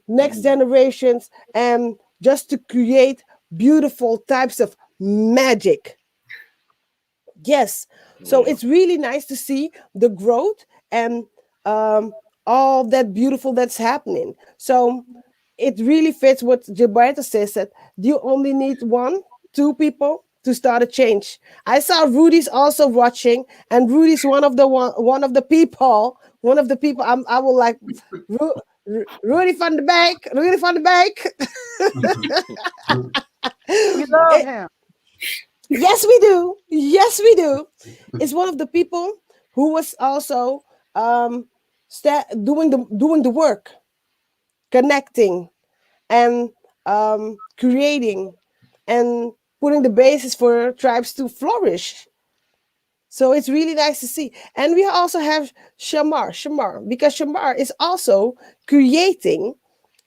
Speaker 1: next generations, and just to create beautiful types of magic. Yes. So it's really nice to see the growth and all that beautiful that's happening. So it really fits what Gilberto says, that you only need 2 people to start a change. I saw Rudy's also watching, and Rudy's one of the people. I will like Rudy van the Bank. Rudy van the Bank.
Speaker 4: We love him.
Speaker 1: Yes, we do. Yes, we do. It's one of the people who was also doing the work, connecting, and creating, and putting the basis for tribes to flourish. So it's really nice to see. And we also have Shemar, because Shemar is also creating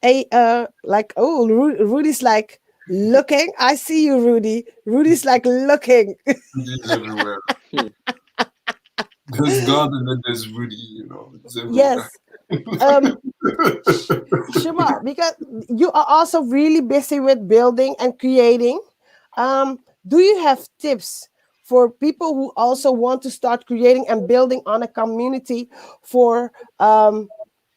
Speaker 1: a like, oh, Rudy's like looking. I see you, Rudy. Rudy's like looking.
Speaker 5: Rudy's everywhere.
Speaker 2: Hmm.
Speaker 5: There's God and then there's Rudy, it's everywhere.
Speaker 1: Yes. Um Shemar, because you are also really busy with building and creating. Do you have tips for people who also want to start creating and building on a community for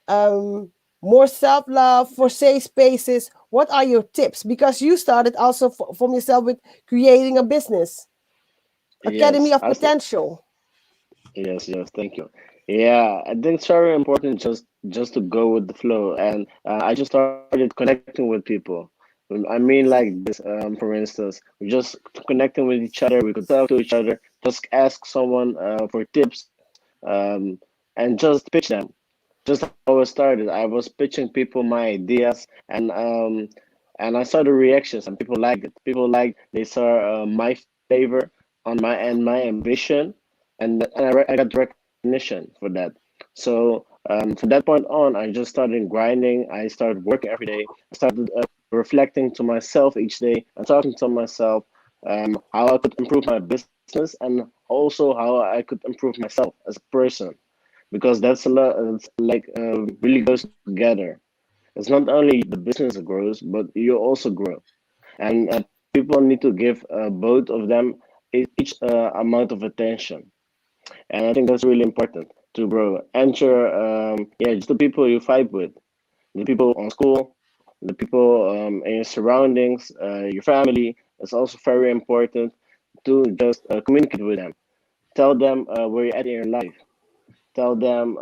Speaker 1: more self-love, for safe spaces? What are your tips? Because you started also from yourself with creating a business, Academy
Speaker 2: Yes,
Speaker 1: of Potential.
Speaker 2: yes, thank you. Yeah, I think it's very important just to go with the flow, and I just started connecting with people. I mean, like this, for instance, we just connecting with each other. We could talk to each other, just ask someone for tips, and just pitch them. Just how it started. I was pitching people my ideas, and I saw the reactions, and people liked it. People liked they saw my flavor on my ambition, and I got recognition for that. So from that point on, I just started grinding. I started working every day. I started reflecting to myself each day and talking to myself how I could improve my business and also how I could improve myself as a person because that's a lot. It's like really goes together. It's not only the business that grows, but you also grow, and people need to give both of them each amount of attention. And I think that's really important to grow. Enter, yeah, just the people you fight with, the people on school, the people in your surroundings, your family. It's also very important to just communicate with them. Tell them where you're at in your life. Tell them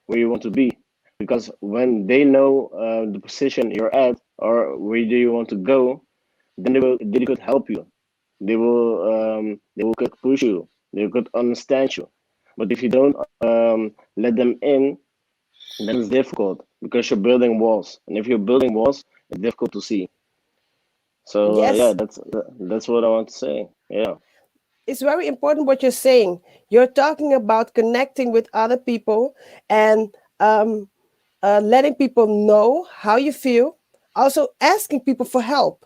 Speaker 2: where you want to be. Because when they know the position you're at or where do you want to go, then they could help you. They will could push you. They could understand you. But if you don't let them in, then it's difficult because you're building walls. And if you're building walls, it's difficult to see. So yeah,
Speaker 1: Yes,
Speaker 2: that's what I want to say. Yeah.
Speaker 1: it's very important what you're saying. You're talking about connecting with other people and letting people know how you feel. Also, asking people for help,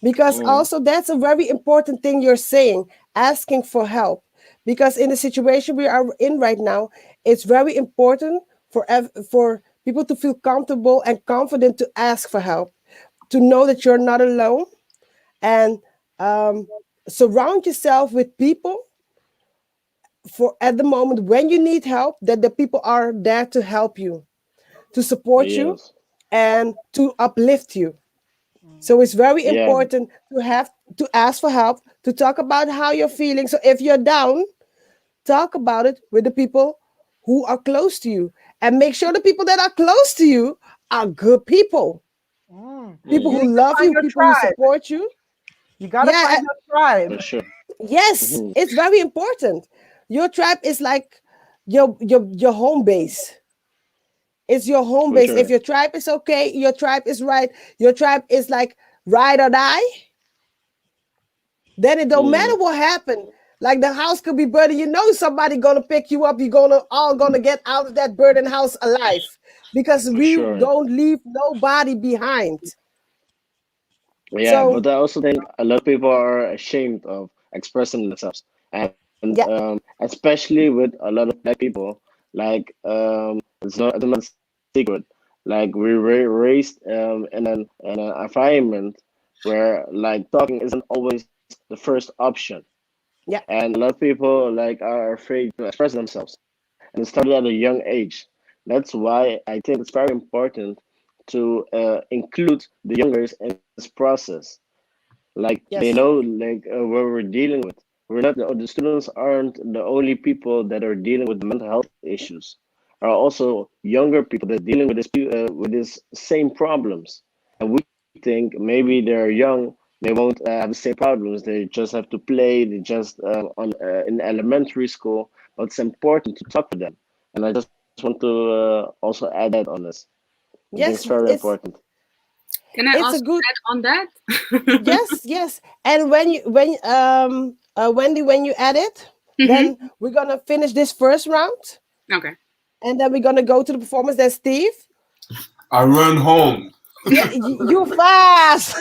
Speaker 1: because
Speaker 2: Mm,
Speaker 1: also that's a very important thing you're saying, asking for help. Because in the situation we are in right now, it's very important for people to feel comfortable and confident to ask for help, to know that you're not alone, and um, surround yourself with people for at the moment when you need help, that the people are there to help you, to support you,
Speaker 2: yes.
Speaker 1: and to uplift you. So it's very
Speaker 2: Yeah.
Speaker 1: important to have to ask for help, to talk about how you're feeling. So if you're down, talk about it with the people who are close to you, and make sure the people that are close to you are good people, people
Speaker 4: You
Speaker 2: Mm,
Speaker 1: who
Speaker 4: need to
Speaker 1: love
Speaker 4: find
Speaker 1: you,
Speaker 4: your
Speaker 1: people who
Speaker 4: tribe.
Speaker 1: support you.
Speaker 4: You gotta
Speaker 1: Yeah,
Speaker 4: find your tribe.
Speaker 2: for sure.
Speaker 1: yes,
Speaker 2: Mhm,
Speaker 1: it's very important. Your tribe is like your home base. It's your home
Speaker 2: for
Speaker 1: base. If
Speaker 2: sure.
Speaker 1: your tribe is okay, your tribe is right, your tribe is like ride or die, then it don't
Speaker 2: Mm,
Speaker 1: matter what happened. Like the house could be burning, you know somebody gonna pick you up. You're gonna all gonna get out of that burning house alive, because
Speaker 2: for
Speaker 1: we
Speaker 2: sure.
Speaker 1: don't leave nobody behind.
Speaker 2: Yeah,
Speaker 1: So
Speaker 2: but I also think a lot of people are ashamed of expressing themselves, and
Speaker 1: yeah,
Speaker 2: especially with a lot of black people, like it's not a secret. Like we were raised in an environment where like talking isn't always the first option,
Speaker 1: yeah,
Speaker 2: and a lot of people like are afraid to express themselves, and it started at a young age. That's why I think it's very important to include the youngers in this process, like they
Speaker 1: yes,
Speaker 2: know like what we're dealing with. We're not the students aren't the only people that are dealing with mental health issues. Are also younger people that are dealing with this same problems, and we think maybe they're young, they won't have the same problems. They just have to play. They just on in elementary school, but it's important to talk to them. And I just want to also add that on this. I think it's
Speaker 1: yes.
Speaker 2: very
Speaker 1: It's
Speaker 2: important.
Speaker 3: Can I
Speaker 1: It's
Speaker 3: also
Speaker 1: a good
Speaker 3: add on that?
Speaker 1: yes. And Wendy, when you add it,
Speaker 3: Mhm.
Speaker 1: then we're gonna finish this first round,
Speaker 3: Okay.
Speaker 1: and then we're gonna go to the performance. Then Steve,
Speaker 5: I run home.
Speaker 1: yeah, you fast.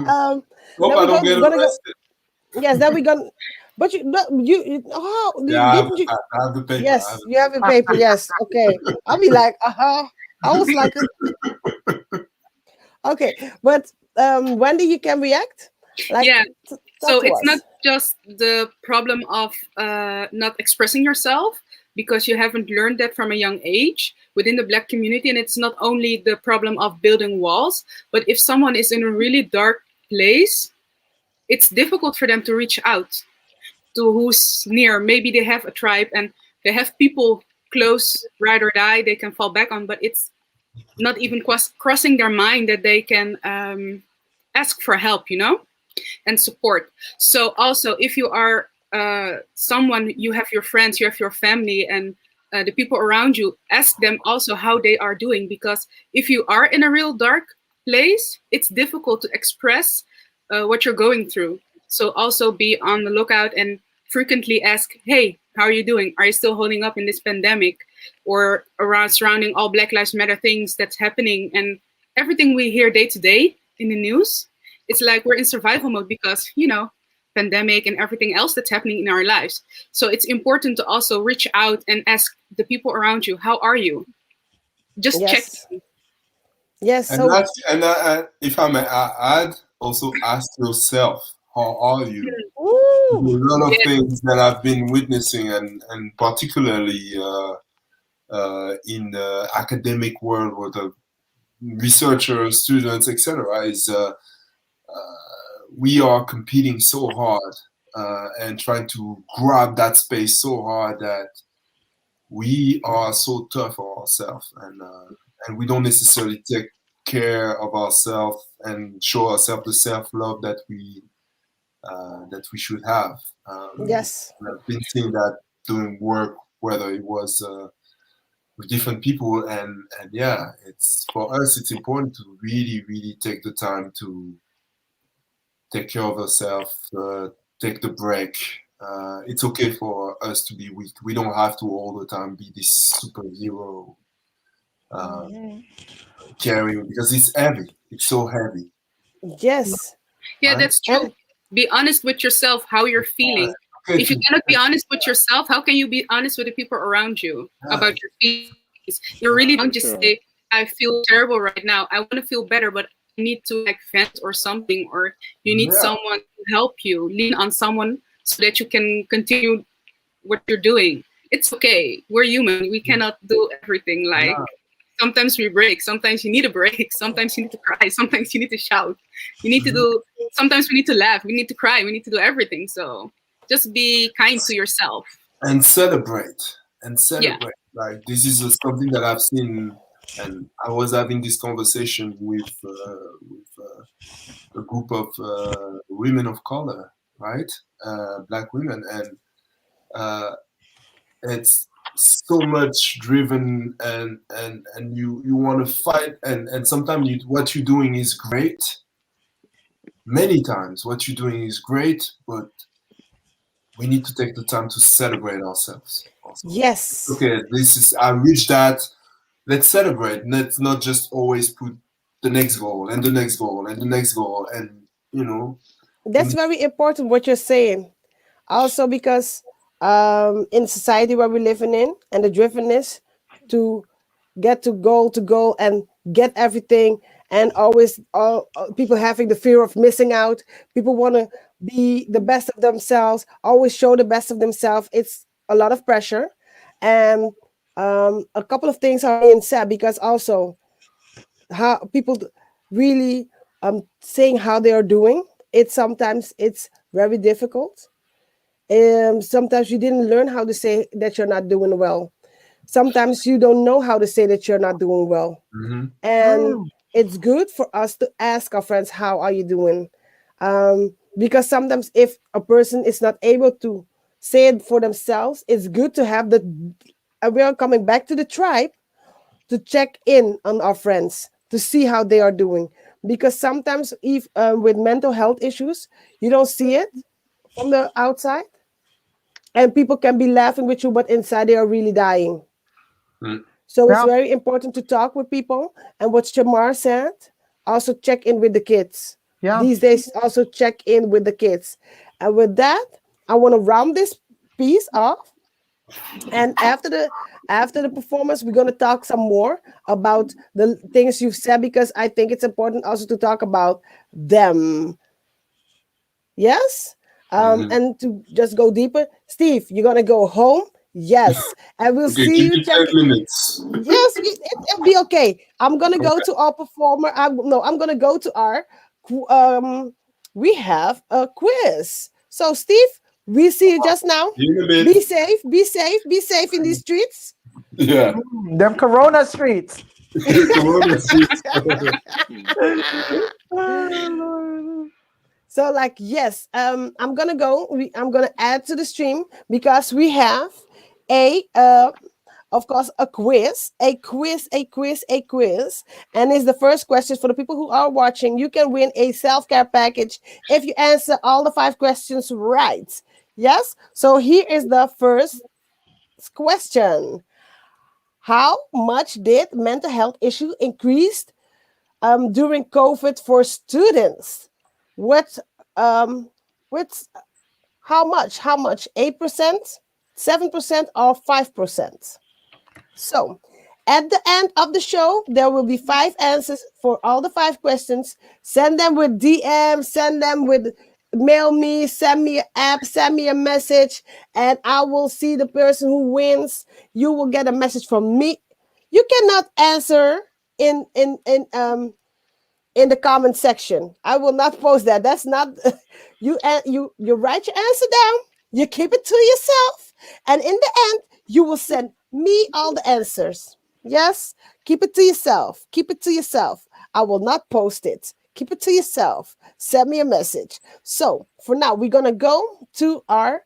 Speaker 1: um,
Speaker 5: Hope
Speaker 1: then
Speaker 5: I
Speaker 1: we're
Speaker 5: don't get
Speaker 1: gonna go.
Speaker 5: arrested.
Speaker 1: Yes, then we're gonna. But
Speaker 5: Yeah, I have,
Speaker 1: didn't you?
Speaker 5: I have the paper. I have
Speaker 1: Yes, you have your paper. Yes, okay. I'll be like, I was like, okay, but Wendy, you can react. Like,
Speaker 3: Yeah.
Speaker 1: talk
Speaker 3: So
Speaker 1: to
Speaker 3: it's not
Speaker 1: us.
Speaker 3: just the problem of not expressing yourself because you haven't learned that from a young age within the Black community. And it's not only the problem of building walls, but if someone is in a really dark place, it's difficult for them to reach out to who's near. Maybe they have a tribe and they have people close, ride or die, they can fall back on, but it's not even crossing their mind that they can ask for help, and support. So also, if you are someone, you have your friends, you have your family, and the people around you, ask them also how they are doing. Because if you are in a real dark place, it's difficult to express what you're going through. So also be on the lookout and frequently ask, hey, how are you doing? Are you still holding up in this pandemic? Or around surrounding all Black Lives Matter things that's happening and everything we hear day to day in the news. It's like we're in survival mode because, pandemic and everything else that's happening in our lives. So it's important to also reach out and ask the people around you, how are you? Just check.
Speaker 1: Yes, yes.
Speaker 5: And
Speaker 1: So
Speaker 5: if I may add, also ask yourself, how are you? A
Speaker 1: ooh,
Speaker 5: lot of
Speaker 3: Yeah.
Speaker 5: things that I've been witnessing, and particularly in the academic world, with the researchers, students, etc., is we are competing so hard and trying to grab that space so hard that we are so tough on ourselves, and we don't necessarily take care of ourselves and show ourselves the self-love that we should have.
Speaker 1: yes,
Speaker 5: I've been seeing that doing work, whether it was with different people, and yeah, it's for us. It's important to really, really take the time to take care of ourselves, take the break. It's okay for us to be weak. We don't have to all the time be this superhero carrying, because it's heavy. It's so heavy,
Speaker 1: yes,
Speaker 3: Yeah,
Speaker 5: right?
Speaker 3: that's true.
Speaker 1: and
Speaker 3: Be honest with yourself, how you're feeling.
Speaker 5: Okay,
Speaker 3: If you cannot be honest with yourself, how can you be honest with the people around you
Speaker 5: yeah,
Speaker 3: about your feelings? You really don't just
Speaker 2: Sure.
Speaker 3: say, I feel terrible right now. I want to feel better, but I need to like vent or something, or you need
Speaker 5: yeah,
Speaker 3: someone to help you. Lean on someone so that you can continue what you're doing. It's okay. We're human. We cannot do everything. Like
Speaker 5: yeah.
Speaker 3: sometimes we break. Sometimes you need a break. Sometimes you need to cry. Sometimes you need to shout. You need to
Speaker 5: Mhm.
Speaker 3: do. Sometimes we need to laugh. We need to cry. We need to do everything. So just be kind to yourself.
Speaker 5: And celebrate and
Speaker 3: Yeah.
Speaker 5: celebrate. Like this is something that I've seen, and I was having this conversation with a group of women of color, right? Black women, and uh, it's so much driven, and you want to fight, and sometimes what you're doing is great. Many times, what you're doing is great, but we need to take the time to celebrate ourselves. Also,
Speaker 1: yes.
Speaker 5: okay, this is I reached that. Let's celebrate. Let's not just always put the next goal and the next goal and the next goal, and you know, we
Speaker 1: That's very important what you're saying. Also because in society where we're living in and the drivenness to get to goal and get everything, and always all people having the fear of missing out. People want to be the best of themselves, always show the best of themselves. It's a lot of pressure, and a couple of things are being said because also how people really saying how they are doing. It's sometimes it's very difficult. Sometimes you didn't learn how to say that you're not doing well. Sometimes you don't know how to say that you're not doing well.
Speaker 5: Mhm.
Speaker 1: And it's good for us to ask our friends, how are you doing? Because sometimes if a person is not able to say it for themselves, it's good to have the, we are coming back to the tribe, to check in on our friends to see how they are doing. Because sometimes, if with mental health issues, you don't see it from the outside, and people can be laughing with you, but inside they are really dying.
Speaker 5: Mm.
Speaker 1: So it's
Speaker 4: Yeah.
Speaker 1: very important to talk with people. And what Shemar said, also check in with the kids.
Speaker 4: Yeah.
Speaker 1: These days, also check in with the kids. And with that, I want to round this piece off. And after the performance, we're gonna talk some more about the things you've said, because I think it's important also to talk about them. Yes?
Speaker 5: Mhm.
Speaker 1: And to just go deeper, Steve, you're gonna go home. Yes, and we'll
Speaker 5: Okay,
Speaker 1: see
Speaker 5: give
Speaker 1: you.
Speaker 5: me 10 minutes.
Speaker 1: Yes, it'll be okay. I'm gonna go to our performer. I'm gonna go to our. We have a quiz. So, Steve, we see you just now.
Speaker 5: In a bit.
Speaker 1: Be safe. Be safe. Be safe in these streets.
Speaker 5: Yeah.
Speaker 4: Them Corona streets.
Speaker 5: Corona seats.
Speaker 1: So, like, yes, I'm gonna go. I'm gonna add to the stream because we have a of course, a quiz. And it's the first question for the people who are watching. You can win a self-care package if you answer all the 5 questions right. Yes? So here is the first question. How much did mental health issue increase during COVID for students? With how much? 8%, 7%, or 5%? So, at the end of the show, there will be 5 answers for all the 5 questions. Send them with DM, send them with mail me, send me an app, send me a message, and I will see the person who wins. You will get a message from me. You cannot answer in the comment section. I will not post that. That's not you. You write your answer down. You keep it to yourself, and in the end, you will send me all the answers. Yes, keep it to yourself. Keep it to yourself. I will not post it. Keep it to yourself. Send me a message. So for now, we're gonna go to our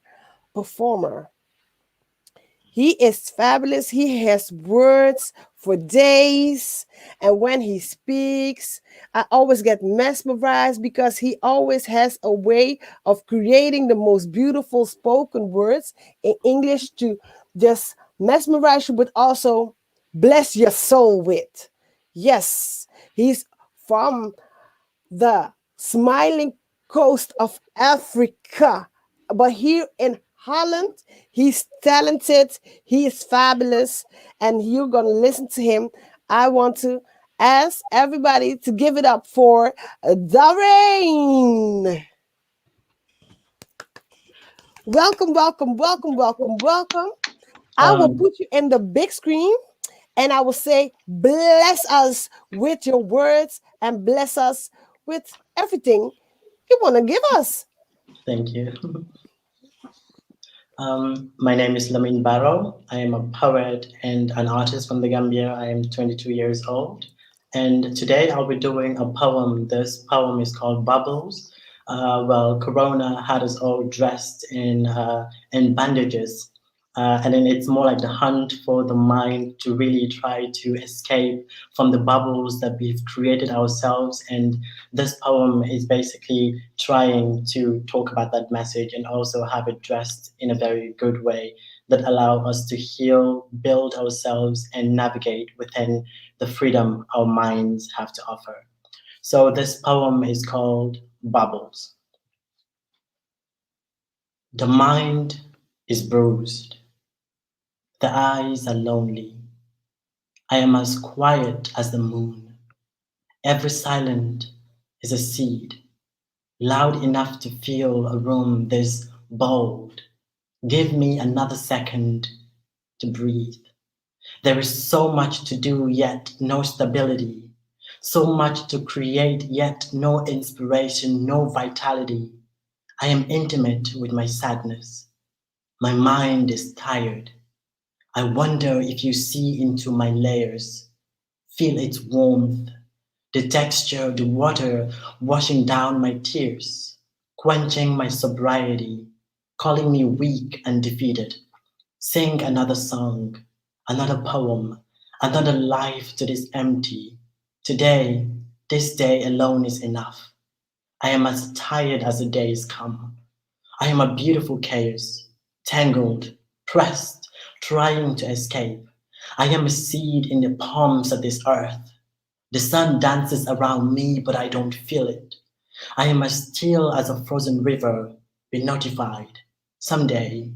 Speaker 1: performer. He is fabulous. He has words for days. And when he speaks, I always get mesmerized because he always has a way of creating the most beautiful spoken words in English to just mesmerize you, but also bless your soul with. Yes, he's from the smiling coast of Africa. But here in Holland, he's talented, he is fabulous, and you're going to listen to him. I want to ask everybody to give it up for Darren. Welcome, welcome, welcome, welcome, welcome. I will put you in the big screen and I will say, bless us with your words and bless us with everything you want to give us.
Speaker 6: Thank you. My name is Lamin Barrow. I am a poet and an artist from the Gambia. I am 22 years old. And today I'll be doing a poem. This poem is called Bubbles. Well, Corona had us all dressed in bandages. And then it's more like the hunt for the mind to really try to escape from the bubbles that we've created ourselves. And this poem is basically trying to talk about that message and also have it dressed in a very good way that allow us to heal, build ourselves, and navigate within the freedom our minds have to offer. So this poem is called Bubbles. The mind is bruised. The eyes are lonely. I am as quiet as the moon. Every silent is a seed, loud enough to fill a room this bold. Give me another second to breathe. There is so much to do, yet no stability. So much to create, yet no inspiration, no vitality. I am intimate with my sadness. My mind is tired. I wonder if you see into my layers. Feel its warmth, the texture, the water washing down my tears, quenching my sobriety, calling me weak and defeated. Sing another song, another poem. Another life to this empty. Today, this day alone is enough. I am as tired as the days come. I am a beautiful chaos, tangled, pressed, trying to escape. I am a seed in the palms of this earth. The sun dances around me, but I don't feel it. I am as still as a frozen river. Be notified. Someday,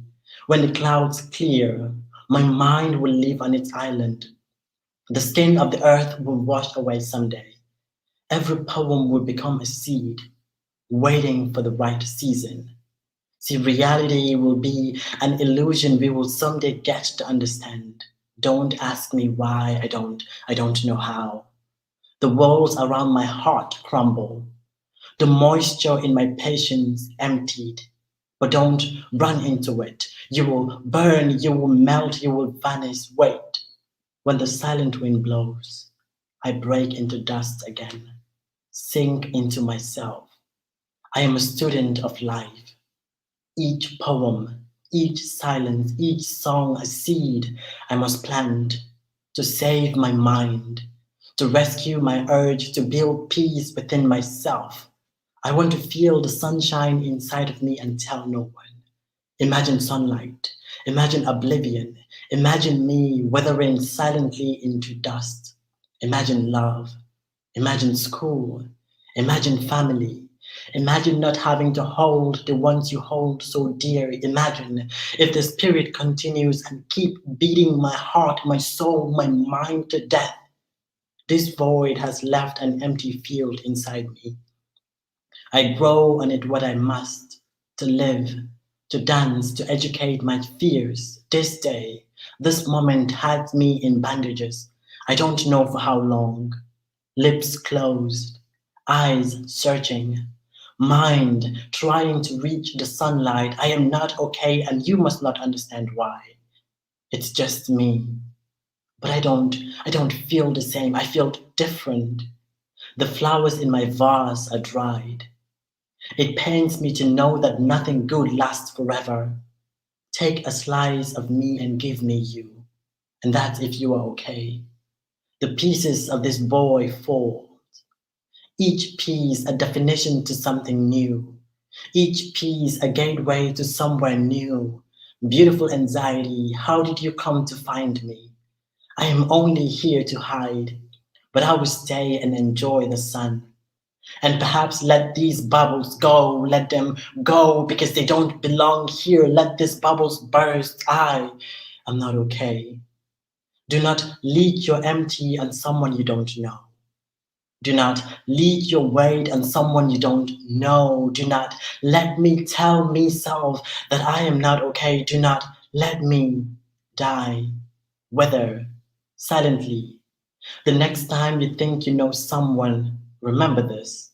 Speaker 6: when the clouds clear, my mind will live on its island. The skin of the earth will wash away someday. Every poem will become a seed, waiting for the right season. See, reality will be an illusion we will someday get to understand. Don't ask me why, I don't know how. The walls around my heart crumble. The moisture in my patience emptied. But don't run into it. You will burn, you will melt, you will vanish. Wait. When the silent wind blows, I break into dust again, sink into myself. I am a student of life. Each poem, each silence, each song a seed I must plant to save my mind, to rescue my urge to build peace within myself. I want to feel the sunshine inside of me and tell no one. Imagine sunlight, imagine oblivion, imagine me withering silently into dust. Imagine love, imagine school, imagine family. Imagine not having to hold the ones you hold so dear. Imagine if the spirit continues and keep beating my heart, my soul, my mind to death. This void has left an empty field inside me. I grow on it what I must to live, to dance, to educate my fears. This day, this moment had me in bandages. I don't know for how long. Lips closed, eyes searching, mind trying to reach the sunlight. I am not okay, and you must not understand why. It's just me. But I don't feel the same. I feel different. The flowers in my vase are dried. It pains me to know that nothing good lasts forever. Take a slice of me and give me you, and that's if you are okay. The pieces of this boy fall, each piece a definition to something new, each piece a gateway to somewhere new. Beautiful anxiety, how did you come to find me? I am only here to hide, but I will stay and enjoy the sun. And perhaps let these bubbles go, let them go because they don't belong here. Let these bubbles burst. I am not okay. Do not leak your empty on someone you don't know. Do not leak your weight on someone you don't know. Do not let me tell myself that I am not okay. Do not let me die, whether silently. The next time you think you know someone, remember this.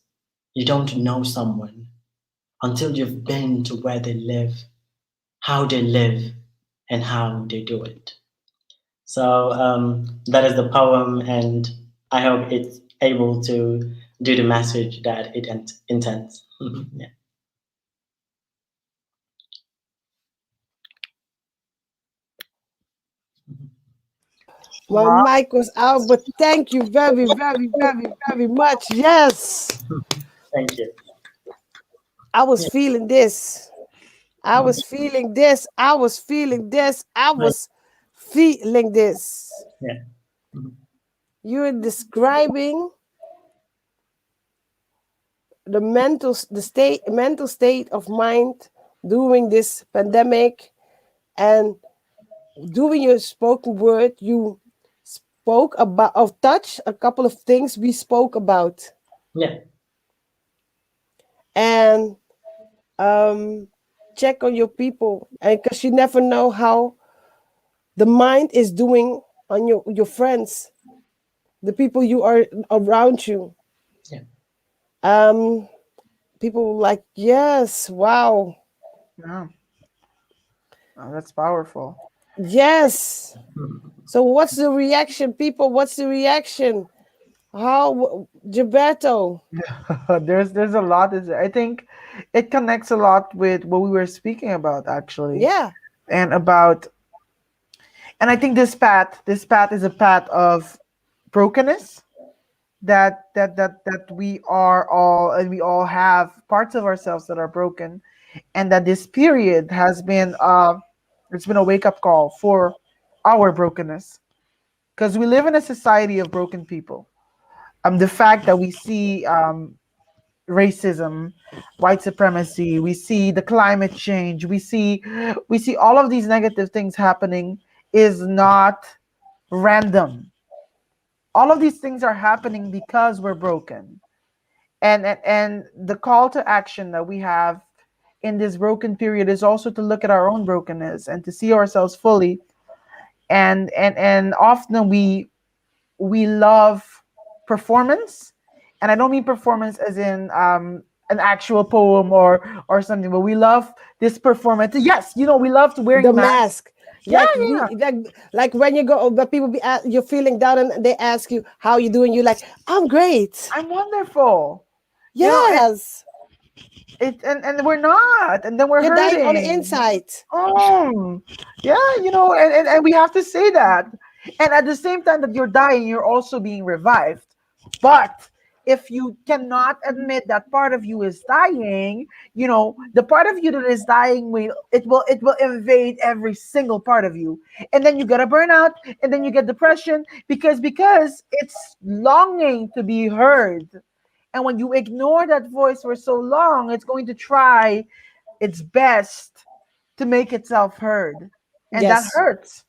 Speaker 6: You don't know someone until you've been to where they live, how they live, and how they do it. So that is the poem, and I hope it's able to do the message that it intends. Yeah.
Speaker 1: My
Speaker 4: Wow.
Speaker 1: mic was out, but thank you very, very, very, very much. Yes,
Speaker 6: Thank you.
Speaker 1: I was
Speaker 6: Yeah.
Speaker 1: feeling this. I was feeling this. I was feeling this. I
Speaker 6: Right.
Speaker 1: was feeling this.
Speaker 6: Yeah.
Speaker 1: You're describing the mental state of mind during this pandemic, and during your spoken word, you spoke about of touch a couple of things we spoke about,
Speaker 6: Yeah.
Speaker 1: and check on your people, and because you never know how the mind is doing on your friends, the people you are around you.
Speaker 6: Yeah.
Speaker 1: um People like, yes, wow,
Speaker 4: Yeah. Oh, that's powerful.
Speaker 1: yes. So what's the reaction, people? What's the reaction? How, Gilberto?
Speaker 4: There's a lot. I think it connects a lot with what we were speaking about actually,
Speaker 1: Yeah.
Speaker 4: and about And I think this path is a path of brokenness, that we are all, and we all have parts of ourselves that are broken, and that this period has been it's been a wake-up call for our brokenness, because we live in a society of broken people. The fact that we see racism, white supremacy, we see the climate change, we see all of these negative things happening is not random. All of these things are happening because we're broken. And the call to action that we have in this broken period is also to look at our own brokenness and to see ourselves fully. And often we love performance, and I don't mean performance as in an actual poem or something, but we love this performance. Yes, we love wearing
Speaker 1: The
Speaker 4: masks.
Speaker 1: mask.
Speaker 4: Yeah,
Speaker 1: Like
Speaker 4: yeah.
Speaker 1: like when you go, but people you're feeling down and they ask you how you doing. You're like, I'm great.
Speaker 4: I'm wonderful. You know,
Speaker 1: Yes,
Speaker 4: and we're not, and then we're
Speaker 1: you're dying on the
Speaker 4: hurting.
Speaker 1: inside.
Speaker 4: Oh, yeah, and we have to say that. And at the same time that you're dying, you're also being revived. But if you cannot admit that part of you is dying, the part of you that is dying will invade every single part of you. And then you get a burnout, and then you get depression, because it's longing to be heard. And when you ignore that voice for so long, it's going to try its best to make itself heard. And that
Speaker 1: Yes,
Speaker 4: hurts.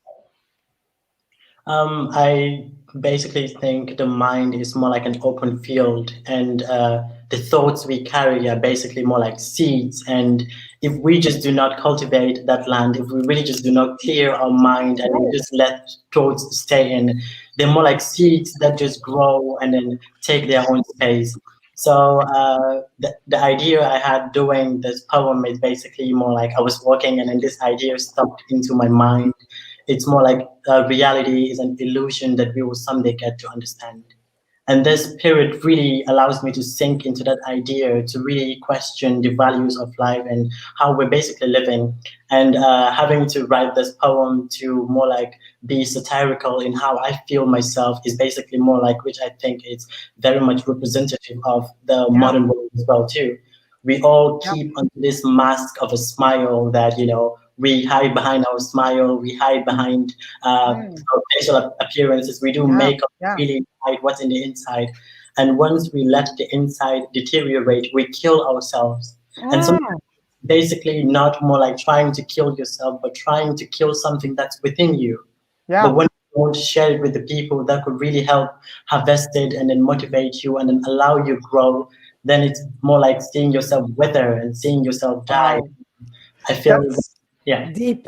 Speaker 6: I basically think the mind is more like an open field, and the thoughts we carry are basically more like seeds. And if we just do not cultivate that land, if we really just do not clear our mind and we just let thoughts stay in, they're more like seeds that just grow and then take their own space. So the idea I had doing this poem is basically more like I was walking and then this idea stuck into my mind. It's more like reality is an illusion that we will someday get to understand. And this period really allows me to sink into that idea, to really question the values of life and how we're basically living. And having to write this poem to more like be satirical in how I feel myself is basically more like, which I think is very much representative of the
Speaker 4: Yeah.
Speaker 6: modern world as well too. We all
Speaker 4: Yeah.
Speaker 6: keep under this mask of a smile that, we hide behind our smile, we hide behind
Speaker 4: Mm.
Speaker 6: our facial appearances, we do
Speaker 4: Yeah.
Speaker 6: makeup,
Speaker 4: Yeah.
Speaker 6: really hide what's in the inside. And once we let the inside deteriorate, we kill ourselves. And so
Speaker 4: Mm.
Speaker 6: basically not more like trying to kill yourself, but trying to kill something that's within you. But
Speaker 4: Yeah.
Speaker 6: when you don't share it with the people that could really help harvest it and then motivate you and then allow you grow, then it's more like seeing yourself wither and seeing yourself die.
Speaker 4: Wow.
Speaker 6: I feel,
Speaker 4: That's
Speaker 6: yeah.
Speaker 1: deep.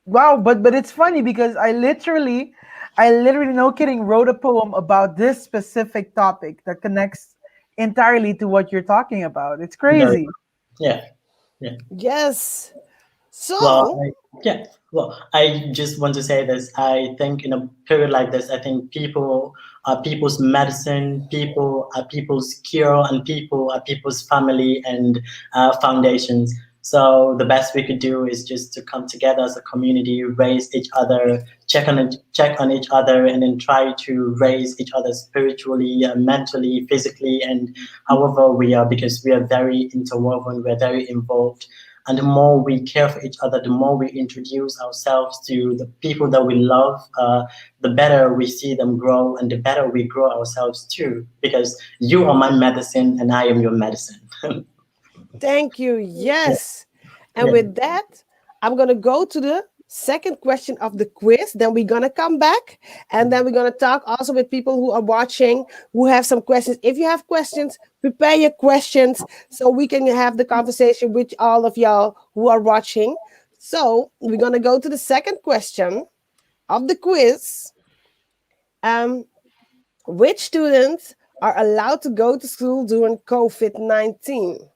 Speaker 4: wow. But it's funny because I literally, no kidding, wrote a poem about this specific topic that connects entirely to what you're talking about. It's
Speaker 6: Very,
Speaker 4: crazy.
Speaker 6: yeah, yeah.
Speaker 1: Yes.
Speaker 6: Well,
Speaker 1: So
Speaker 6: yeah. Well, I just want to say this. I think in a period like this, I think people are people's medicine, people are people's cure, and people are people's family and foundations. So the best we could do is just to come together as a community, raise each other, check on each other, and then try to raise each other spiritually, mentally, physically, and however we are, because we are very interwoven, we're very involved. And the more we care for each other, the more we introduce ourselves to the people that we love, the better we see them grow and the better we grow ourselves too. Because you are my medicine and I am your medicine.
Speaker 1: thank you. Yes. And
Speaker 6: Yeah.
Speaker 1: with that, I'm going to go to the second question of the quiz. Then we're going to come back and then we're going to talk also with people who are watching, who have some questions. If you have questions, prepare your questions so we can have the conversation with all of y'all who are watching. So we're going to go to the second question of the quiz. Which students are allowed to go to school during COVID-19?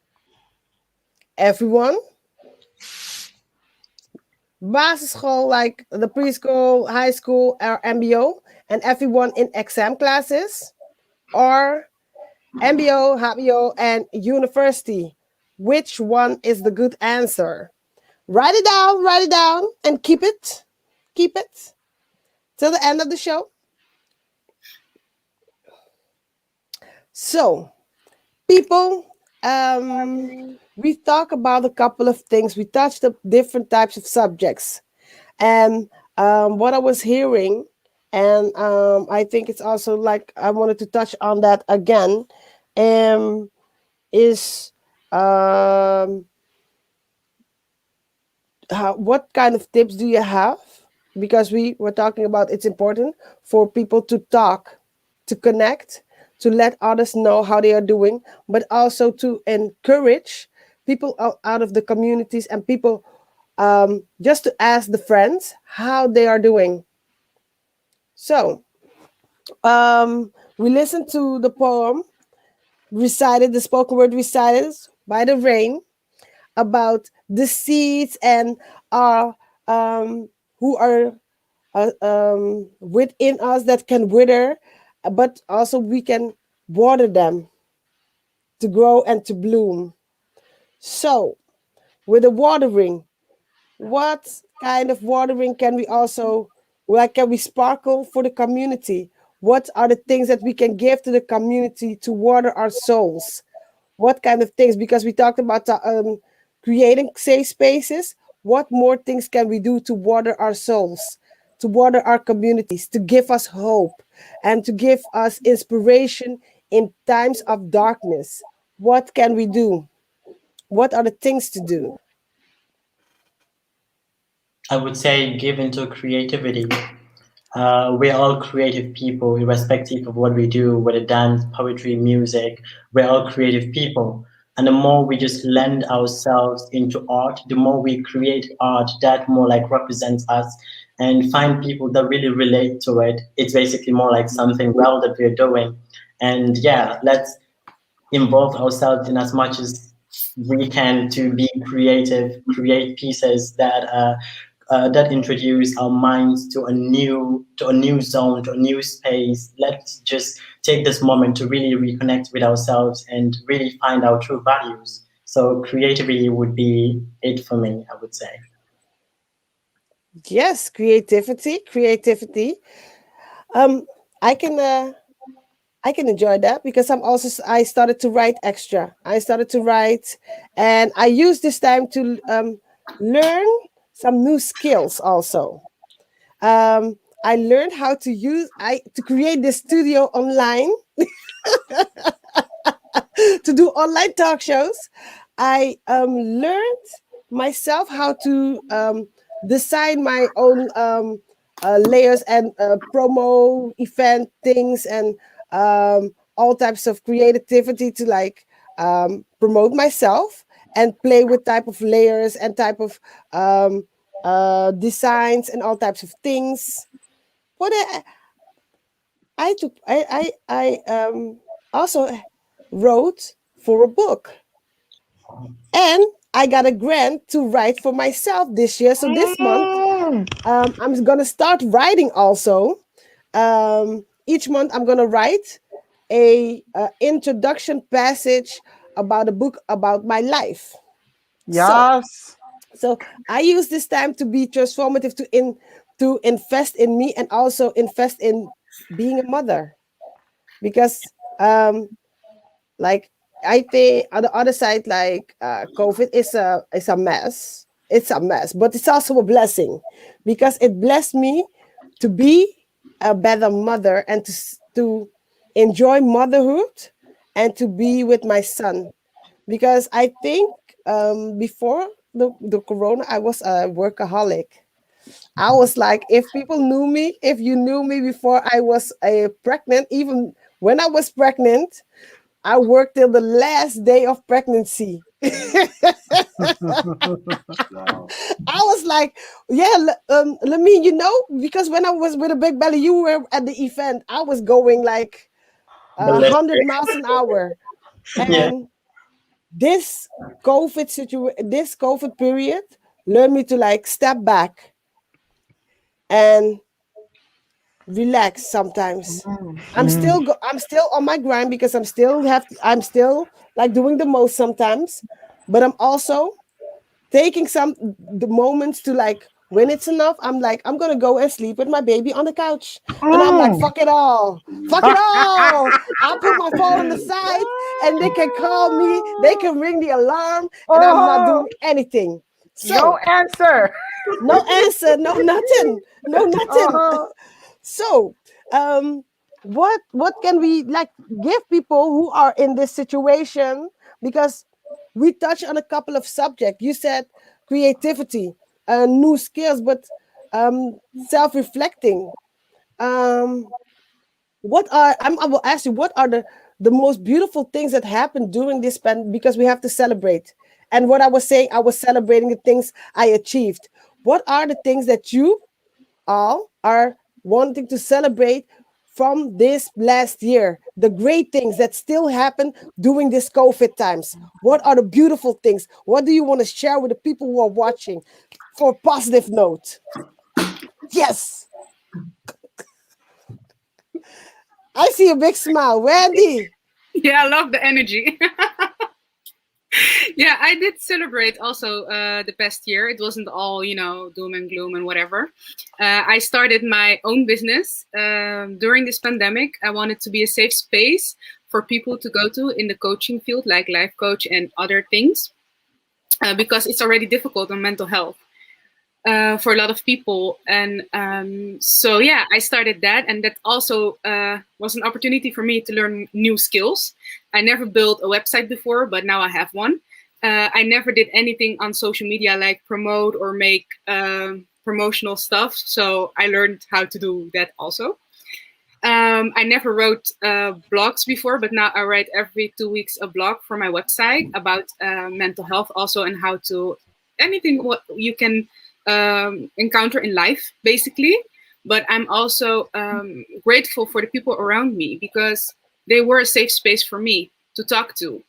Speaker 1: Everyone? Basisschool, like the preschool, high school, or MBO, and everyone in exam classes? Or MBO, HBO, and university? Which one is the good answer? Write it down, and keep it. Keep it. till the end of the show. So, people, we talk about a couple of things. We touched the different types of subjects, and what I was hearing, and I think it's also like I wanted to touch on that again, is what kind of tips do you have? Because we were talking about it's important for people to talk, to connect, to let others know how they are doing, but also to encourage people out of the communities and people just to ask the friends how they are doing. So we listened to the poem recited, the spoken word recited by the rain about the seeds and our who are within us that can wither, but also we can water them to grow and to bloom. So, with the watering, what kind of watering can we also, like, can we sparkle for the community? What are the things that we can give to the community to water our souls? What kind of things? Because we talked about creating safe spaces. What more things can we do to water our souls, to water our communities, to give us hope, and to give us inspiration in times of darkness? What can we do? What are the things to do?
Speaker 6: I would say give into creativity. We're all creative people, irrespective of what we do, whether dance, poetry, music. We're all creative people. And the more we just lend ourselves into art, the more we create art that more like represents us and find people that really relate to it. It's basically more like something well that we're doing. And yeah, let's involve ourselves in as much as we can to be creative, create pieces that introduce our minds to a new zone, to a new space. Let's just take this moment to really reconnect with ourselves and really find our true values. So creativity would be it for me, I would say.
Speaker 1: Yes, creativity. I can enjoy that because I started to write extra. I started to write, and I use this time to learn some new skills also. I learned how to create this studio online to do online talk shows. I learned myself how to design my own layers and promo event things and all types of creativity to like promote myself and play with type of layers and type of designs and all types of things. What I took, I also wrote for a book, and I got a grant to write for myself this year. So this month, I'm gonna start writing also. Each month, I'm gonna write a introduction passage about a book about my life.
Speaker 4: Yes.
Speaker 1: So I use this time to be transformative to invest in me and also invest in being a mother because like I think on the other side like COVID is a mess. It's a mess, but it's also a blessing because it blessed me to be a better mother and to enjoy motherhood and to be with my son because I think before the corona I was a workaholic. I was like, if people knew me, if you knew me before I was pregnant, even when I was pregnant, I worked till the last day of pregnancy.
Speaker 2: Wow.
Speaker 1: I was like, yeah, let me, because when I was with a big belly, you were at the event. I was going like
Speaker 6: Ballistic.
Speaker 1: 100 miles an hour.
Speaker 6: Yeah.
Speaker 1: And this this COVID period learned me to like step back and relax sometimes. I'm still on my grind because I'm still like doing the most sometimes, but I'm also taking the moments to like When it's enough, I'm like, I'm gonna go and sleep with my baby on the couch. And I'm like,
Speaker 4: Mm.
Speaker 1: fuck it all. Fuck it all. I'll put my phone on the side and they can call me, they can ring the alarm, and I'm not
Speaker 4: Oh,
Speaker 1: doing anything.
Speaker 4: no
Speaker 1: So
Speaker 4: answer.
Speaker 1: no answer, no nothing. No nothing.
Speaker 4: Oh,
Speaker 1: So what can we like give people who are in this situation? Because we touched on a couple of subjects. You said creativity, new skills, but self-reflecting. Um, I will ask you, what are the most beautiful things that happened during this because we have to celebrate. And what I was saying, I was celebrating the things I achieved. What are the things that you all are wanting to celebrate from this last year? The great things that still happen during this COVID times. What are the beautiful things? What do you want to share with the people who are watching for a positive note? Yes. I see a big smile. Wendy.
Speaker 3: Yeah, I love the energy. Yeah, I did celebrate also the past year. It wasn't all, doom and gloom and whatever. I started my own business during this pandemic. I wanted to be a safe space for people to go to in the coaching field, like life coach and other things, because it's already difficult on mental health for a lot of people. And so, yeah, I started that. And that also was an opportunity for me to learn new skills. I never built a website before, but now I have one. I never did anything on social media like promote or make promotional stuff. So I learned how to do that also. I never wrote blogs before, but now I write every 2 weeks a blog for my website about mental health also, and how to anything what you can encounter in life, basically. But I'm also grateful for the people around me, because they were a safe space for me to talk to.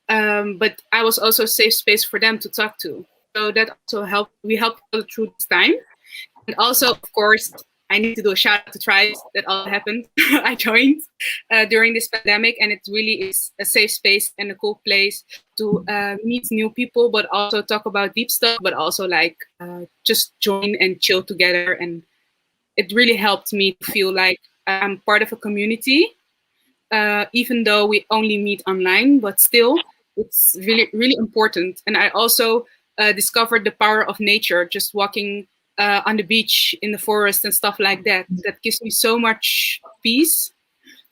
Speaker 3: But I was also a safe space for them to talk to. So that also helped. We helped through this time. And also, of course, I need to do a shout out to Tribez. That all happened. I joined during this pandemic, and it really is a safe space and a cool place to meet new people, but also talk about deep stuff, but also like just join and chill together. And it really helped me to feel like I'm part of a community, even though we only meet online, but still it's really, really important. And I also discovered the power of nature, just walking on the beach, in the forest and stuff like that. That gives me so much peace,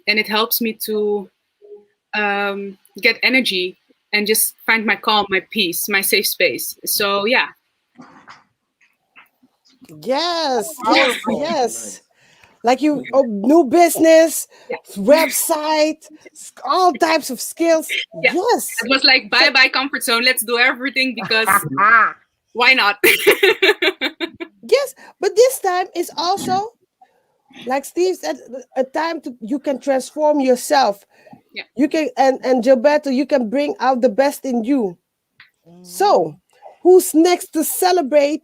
Speaker 3: and it helps me to get energy and just find my calm, my peace, my safe space. So yeah.
Speaker 1: Yes, yes,
Speaker 4: powerful.
Speaker 1: yes. Like new business,
Speaker 3: Yeah.
Speaker 1: website, all types of skills.
Speaker 3: Yeah.
Speaker 1: Yes.
Speaker 3: It was like bye comfort zone. Let's do everything, because
Speaker 4: Ah,
Speaker 3: why not?
Speaker 1: Yes. But this time is also, like Steve said, a time to you can transform yourself.
Speaker 3: Yeah.
Speaker 1: You can and Gilberto, you can bring out the best in you. So who's next to celebrate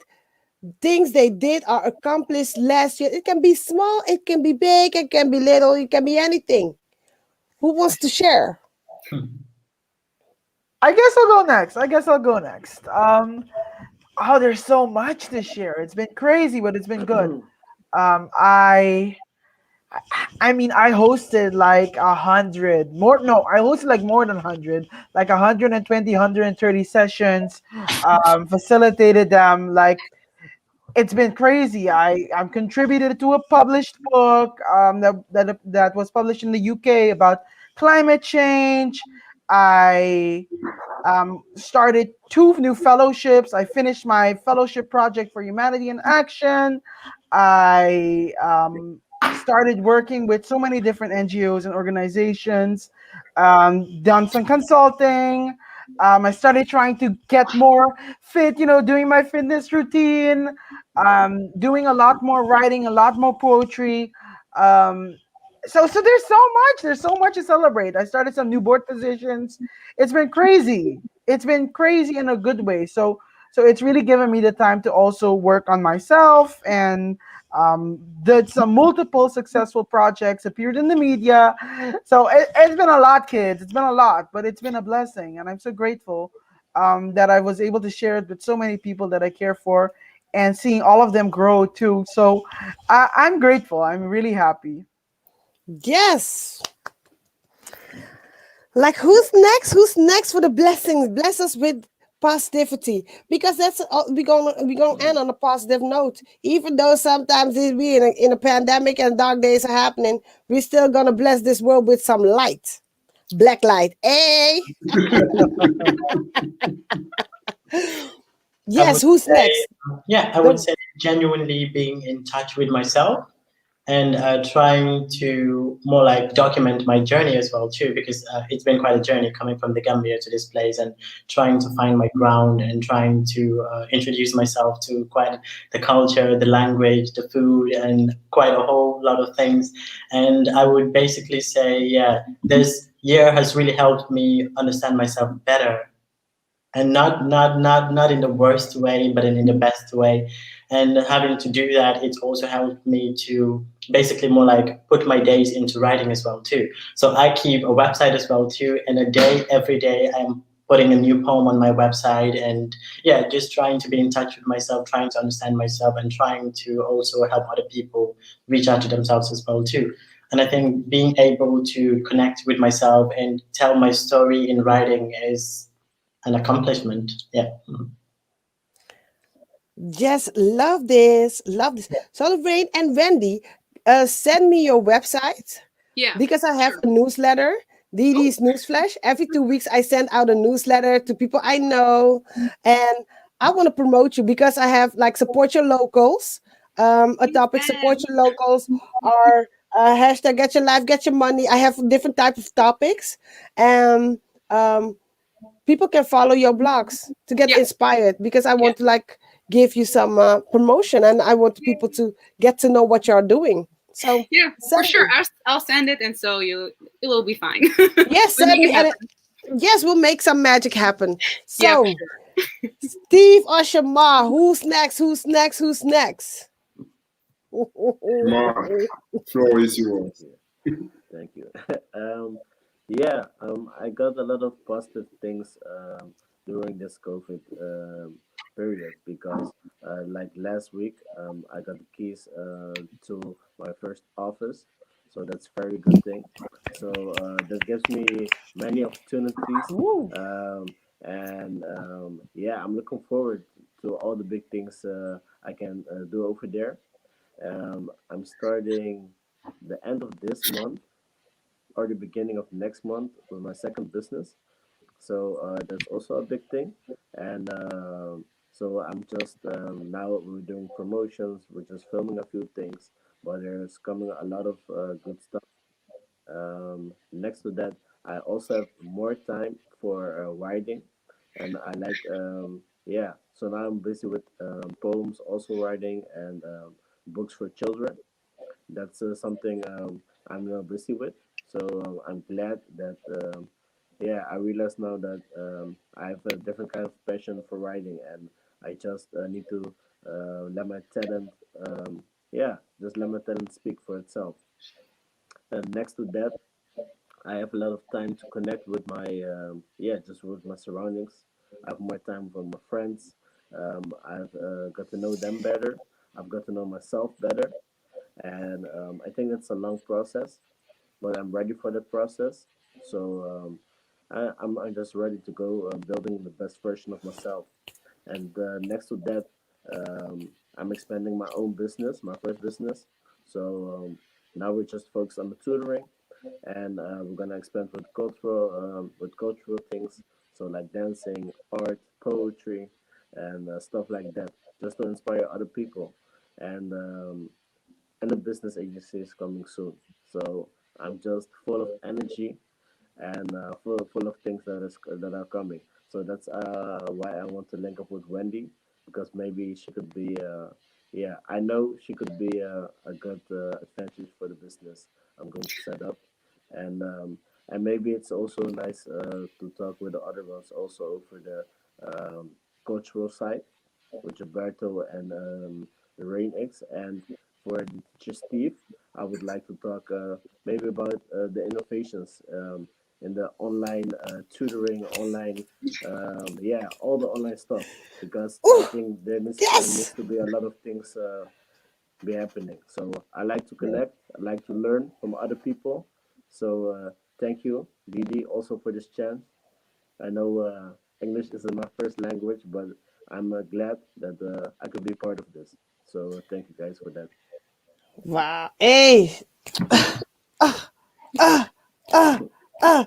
Speaker 1: things they did or accomplished last year? It can be small, it can be big, it can be little, it can be anything. Who wants to share?
Speaker 4: I guess I'll go next. Oh, there's so much this year. It's been crazy, but it's been good. Um, I I mean, I hosted like 100 more. No, I hosted like more than 100, like 120, 130 sessions. Facilitated them. Like it's been crazy. I'm contributed to a published book that was published in the UK about climate change. I started 2 new fellowships. I finished my fellowship project for Humanity in Action. I started working with so many different NGOs and organizations, done some consulting. I started trying to get more fit, doing my fitness routine, doing a lot more writing, a lot more poetry. So there's so much to celebrate. I started some new board positions. It's been crazy. It's been crazy in a good way. So it's really given me the time to also work on myself, and did some multiple successful projects, appeared in the media. So it's been a lot, kids. It's been a lot, but it's been a blessing, and I'm so grateful that I was able to share it with so many people that I care for, and seeing all of them grow too. So I'm grateful. I'm really happy.
Speaker 1: Yes. Like who's next? Who's next for the blessings? Bless us with positivity, because that's we gonna end on a positive note. Even though sometimes we in a pandemic and dark days are happening, we're still gonna bless this world with some light, black light. Hey,
Speaker 6: I would
Speaker 1: yes. Who's
Speaker 6: say,
Speaker 1: next?
Speaker 6: yeah, I would
Speaker 1: The,
Speaker 6: say genuinely being in touch with myself and trying to more like document my journey as well too, because it's been quite a journey coming from the Gambia to this place and trying to find my ground and trying to introduce myself to quite the culture, the language, the food, and quite a whole lot of things. And I would basically say, yeah, this year has really helped me understand myself better, and not in the worst way, but in the best way. And having to do that, it's also helped me to basically more like put my days into writing as well too. So I keep a website as well too, and a day every day I'm putting a new poem on my website. And yeah, just trying to be in touch with myself, trying to understand myself, and trying to also help other people reach out to themselves as well too. And I think being able to connect with myself and tell my story in writing is an accomplishment. Yeah.
Speaker 1: yes, love this, love this. So Rain and Wendy, send me your website,
Speaker 3: Yeah,
Speaker 1: because I have
Speaker 3: sure.
Speaker 1: a newsletter,
Speaker 3: Oh,
Speaker 1: DeeDee's Newsflash. Every 2 weeks, I send out a newsletter to people I know, and I want to promote you because I have like support your locals. A topic support
Speaker 3: and
Speaker 1: your locals, or hashtag get your life, get your money. I have different type of topics, and people can follow your blogs to get
Speaker 3: yeah,
Speaker 1: inspired, because I
Speaker 3: yeah,
Speaker 1: want to like give you some promotion, and I want people to get to know what you're doing. So
Speaker 3: yeah, for
Speaker 1: send
Speaker 3: sure.
Speaker 1: me.
Speaker 3: I'll send it, and so it will be fine.
Speaker 1: Yes,
Speaker 3: We'll
Speaker 1: send
Speaker 3: make
Speaker 1: me,
Speaker 3: it
Speaker 1: and
Speaker 3: happen.
Speaker 1: yes, we'll make some magic happen.
Speaker 3: Yeah, for
Speaker 1: So,
Speaker 3: sure.
Speaker 1: Steve or Shamar, who's next? Who's next? Who's next?
Speaker 5: Mark, floor is
Speaker 2: Thank
Speaker 5: yours.
Speaker 2: you. Thank you. Yeah, I got a lot of positive things during this COVID period, because, like last week, I got the keys to my first office, so that's very good thing. So that gives me many opportunities,
Speaker 1: Woo.
Speaker 2: and yeah, I'm looking forward to all the big things I can do over there. I'm starting the end of this month or the beginning of next month with my second business. So that's also a big thing. And so I'm just now we're doing promotions, we're just filming a few things, but there's coming a lot of good stuff. Next to that, I also have more time for writing, and I like yeah. So now I'm busy with poems, also writing, and books for children. That's something I'm now busy with. So I'm glad that yeah, I realize now that I have a different kind of passion for writing, and I just need to let my talent yeah, just let my talent speak for itself. And next to that, I have a lot of time to connect with my yeah, just with my surroundings. I have more time with my friends. I've got to know them better. I've got to know myself better, and I think it's a long process, but I'm ready for the process. So I'm just ready to go building the best version of myself. And next to that, I'm expanding my own business, my first business. So now we're just focused on the tutoring, and we're gonna expand with cultural things. So like dancing, art, poetry, and stuff like that, just to inspire other people. And the business agency is coming soon. So I'm just full of energy and full of things that are coming. So that's why I want to link up with Wendy, because maybe she could be yeah, I know she could be a good advantage for the business I'm going to set up. And maybe it's also nice to talk with the other ones also for the cultural side with Gilberto and the RainX. And for the teacher Steve, I would like to talk maybe about the innovations in the online tutoring, online, all the online stuff. Because I
Speaker 1: Ooh,
Speaker 2: think there needs
Speaker 1: yes.
Speaker 2: to be a lot of things be happening. So I like to connect. I like to learn from other people. So thank you, DeeDee, also for this chance. I know English isn't my first language, but I'm glad that I could be part of this. So thank you guys for that.
Speaker 1: Wow. Hey. Uh, uh, uh.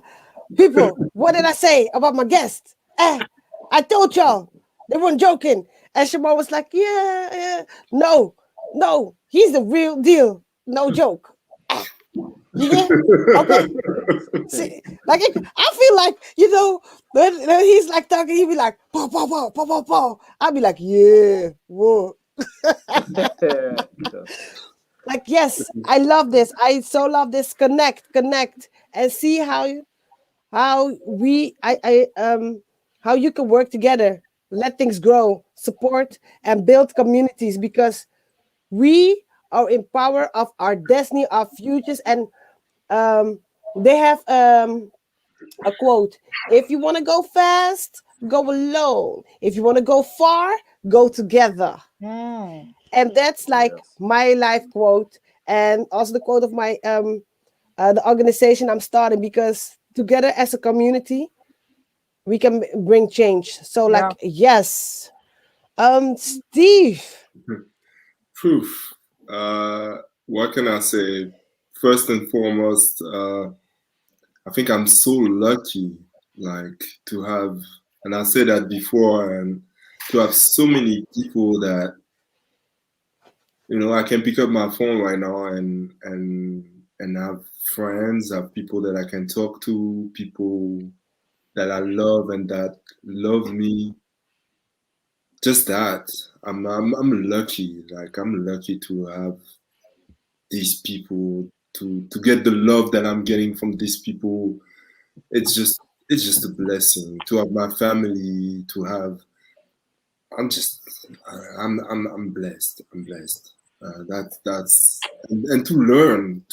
Speaker 1: People, what did I say about my guest? I told y'all. They weren't joking. And Shemar was like, yeah, yeah. No, no. He's the real deal. No joke. You hear? Okay. See, like I feel like when he's like talking, he be like pow pow pow pow pow pow. I'll be like yeah, whoa.
Speaker 2: So,
Speaker 1: Like yes, I love this. I so love this. Connect, and see how we how you can work together, let things grow, support and build communities because we are in power of our destiny, our futures, and they have a quote: if you want to go fast, go alone. If you want to go far, go together.
Speaker 4: Hmm.
Speaker 1: And that's like
Speaker 2: yes.
Speaker 1: my life quote, and also the quote of my the organization I'm starting, because together as a community we can bring change. So
Speaker 4: Yeah.
Speaker 1: like yes, Steve.
Speaker 5: Proof. What can I say? First and foremost, I think I'm so lucky, like to have, and I said that before, and to have so many people that I can pick up my phone right now and have friends, have people that I can talk to, people that I love and that love me. Just that. I'm lucky. Like I'm lucky to have these people, to get the love that I'm getting from these people. It's just a blessing to have my family, to have. I'm just I'm blessed. I'm blessed. That's and to learn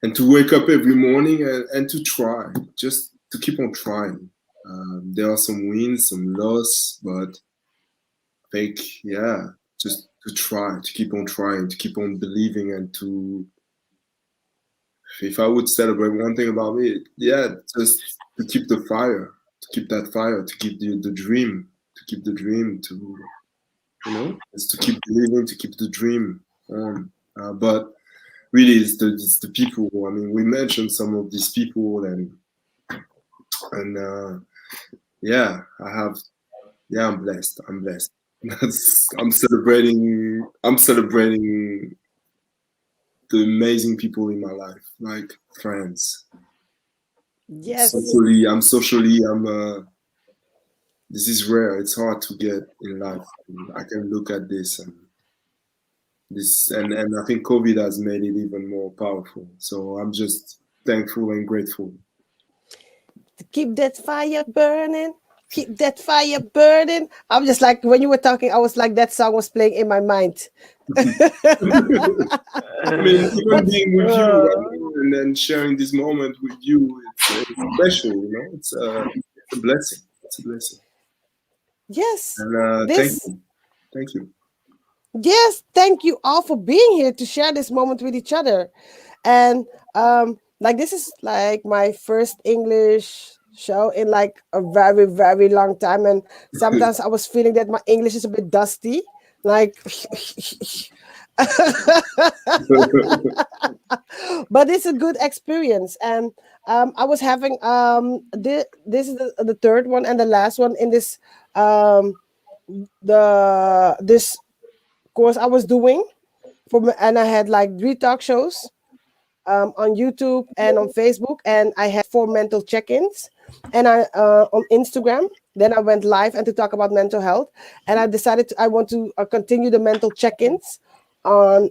Speaker 5: and to wake up every morning and to try, just to keep on trying. There are some wins, some loss, but I think just to try, to keep on trying, to keep on believing, and to, if I would celebrate one thing about me, just to keep the fire, to keep that fire, to keep the dream, to keep the dream, it's to keep believing, to keep the dream on. But really, it's the people. I mean, we mentioned some of these people, and I have, I'm blessed. I'm blessed. I'm celebrating. I'm celebrating the amazing people in my life, like friends.
Speaker 1: Yes.
Speaker 5: Socially, this is rare. It's hard to get in life. I can look at this and I think COVID has made it even more powerful. So I'm just thankful and grateful.
Speaker 1: To keep that fire burning. Keep that fire burning. I'm just like, when you were talking, I was like, that song was playing in my mind.
Speaker 5: I mean, even
Speaker 1: But
Speaker 5: being with you right now and then sharing this moment with you, it's special. It's a blessing. It's a blessing.
Speaker 1: yes,
Speaker 5: And thank
Speaker 1: this
Speaker 5: you, thank you.
Speaker 1: yes, thank you all for being here to share this moment with each other. And like this is like my first English show in like a very, very long time. And sometimes I was feeling that my English is a bit dusty. Like but it's a good experience. And I was having this is the third one and the last one in this um this course I was doing and I had like 3 talk shows on YouTube and on Facebook, and I had 4 mental check-ins, and I on Instagram. Then I went live and to talk about mental health, and I decided I want to continue the mental check-ins on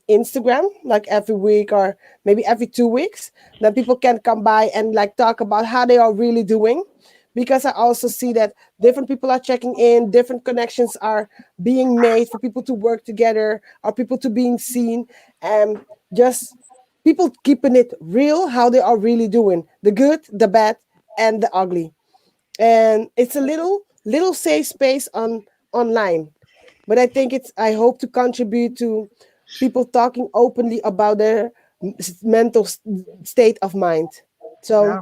Speaker 1: Instagram, like every week or maybe every 2 weeks. Then people can come by and like talk about how they are really doing, because I also see that different people are checking in, different connections are being made for people to work together or people to being seen, and just people keeping it real, how they are really doing, the good, the bad, and the ugly. And it's a little safe space on online. But I think I hope to contribute to people talking openly about their mental state of mind. So
Speaker 4: Yeah.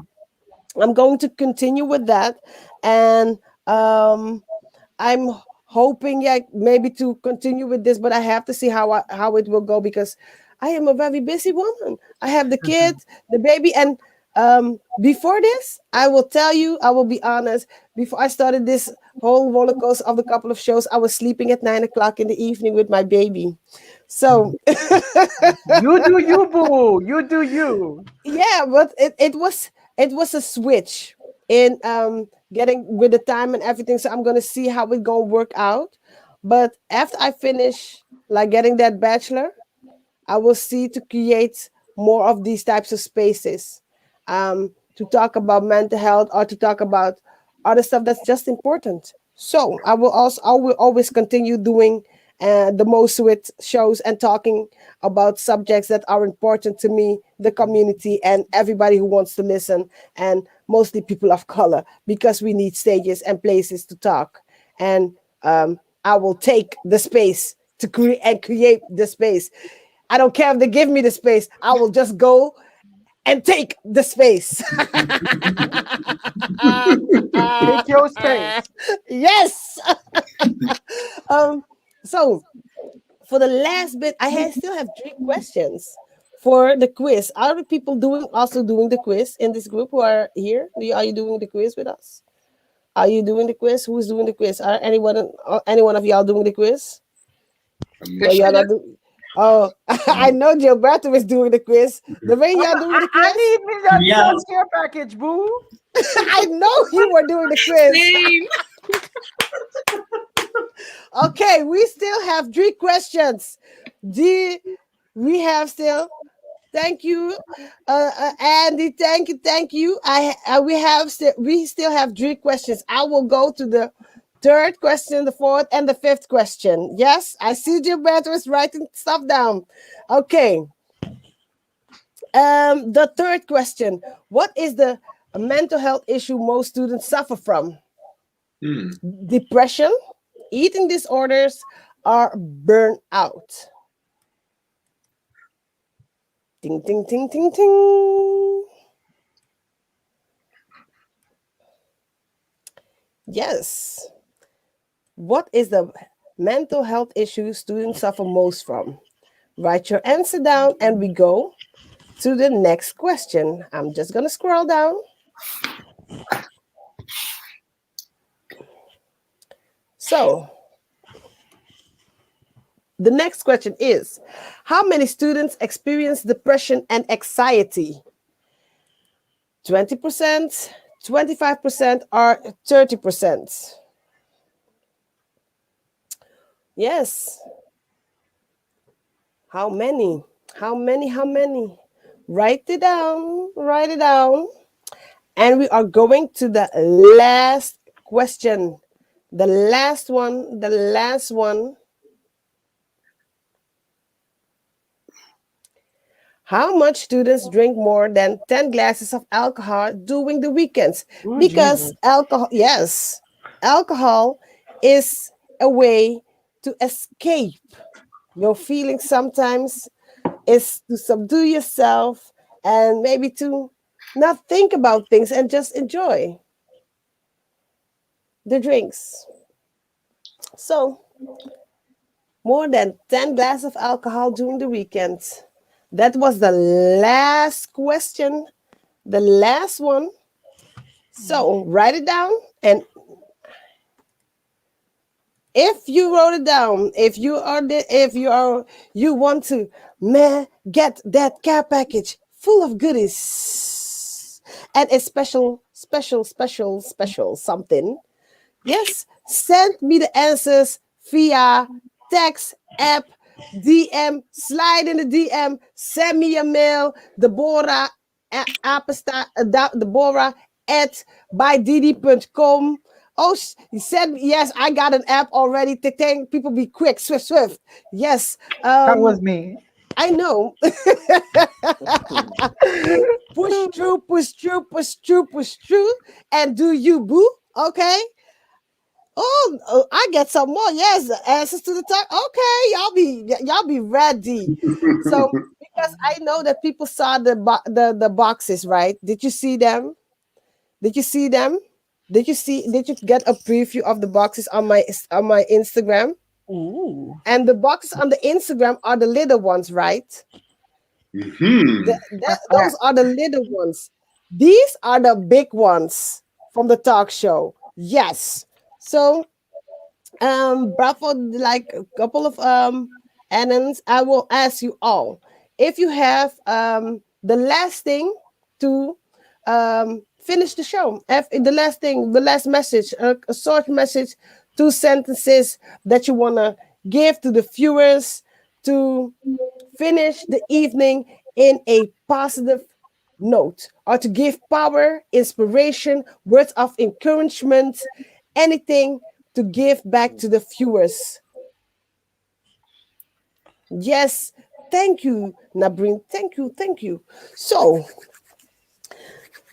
Speaker 1: I'm going to continue with that, and I'm hoping, yeah, maybe to continue with this, but I have to see how it will go, because I am a very busy woman. I have the kid, the baby, and before this, I will tell you, I will be honest. Before I started this whole roller coaster of the couple of shows, I was sleeping at 9 o'clock in the evening with my baby. So
Speaker 4: You do you, boo. You do you.
Speaker 1: yeah, but it was a switch in getting with the time and everything. So I'm gonna see how it gonna work out. But after I finish like getting that bachelor, I will see to create more of these types of spaces, to talk about mental health or to talk about other stuff that's just important. So I will always continue doing the most with shows and talking about subjects that are important to me, the community, and everybody who wants to listen, and mostly people of color, because we need stages and places to talk. And I will take the space to create the space. I don't care if they give me the space. I will just go and take the space.
Speaker 4: Take your space.
Speaker 1: Yes. um. So for the last bit, still have 3 questions for the quiz. Are the people also doing the quiz in this group who are here? Are you doing the quiz with us? Are you doing the quiz? Who's doing the quiz? Are anyone of y'all doing the quiz? Or y'all not doing? Oh, I know Gilberto is doing the quiz. The way y'all doing the quiz?
Speaker 4: I need me that
Speaker 6: Yes.
Speaker 4: care package, boo.
Speaker 1: I know you were doing the quiz.
Speaker 3: Same.
Speaker 1: Okay, we still have 3 questions. We have still. Thank you, Andy. Thank you. We still have 3 questions. I will go to the third question, the fourth, and the fifth question. Yes, I see Gilberto is writing stuff down. Okay. The third question: what is the mental health issue most students suffer from? Depression, eating disorders, or burnout? Ting, ting, ting, ting, ting. Yes. What is the mental health issue students suffer most from? Write your answer down and we go to the next question. I'm just going to scroll down. So, the next question is, how many students experience depression and anxiety? 20%, 25%, or 30%? Yes. How many? How many? Write it down. And we are going to the last question. The last one. How much students drink more than 10 glasses of alcohol during the weekends?
Speaker 4: Ooh,
Speaker 1: Because
Speaker 4: Jesus.
Speaker 1: alcohol is a way to escape your feelings sometimes, is to subdue yourself and maybe to not think about things and just enjoy the drinks. So, more than 10 glasses of alcohol during the weekends. That was the last question, the last one. So write it down, and if you wrote it down, you want to get that care package full of goodies and a special something. Yes, send me the answers via text, app, DM, slide in the DM, send me a mail, Deborah, Deborah at bydeedee.com. Oh, he said, yes, I got an app already. People be quick, swift. Yes.
Speaker 4: That was me.
Speaker 1: I know. Push through, push through, push through, push through, and do you, boo? Okay. I get some more. Yes, answers to the talk. Okay, y'all be ready. So because I know that people saw the boxes, right? Did you see them? Did you see them? Did you get a preview of the boxes on my Instagram?
Speaker 4: Ooh.
Speaker 1: And the boxes on the Instagram are the little ones, right? Those are the little ones. These are the big ones from the talk show. Yes. So bravo, like a couple of annons, I will ask you all if you have the last thing to finish the show. The last thing, the last message, a short message, 2 sentences that you want to give to the viewers to finish the evening in a positive note, or to give power, inspiration, words of encouragement, anything to give back to the viewers. Yes, thank you, Nabrin. Thank you, thank you. So,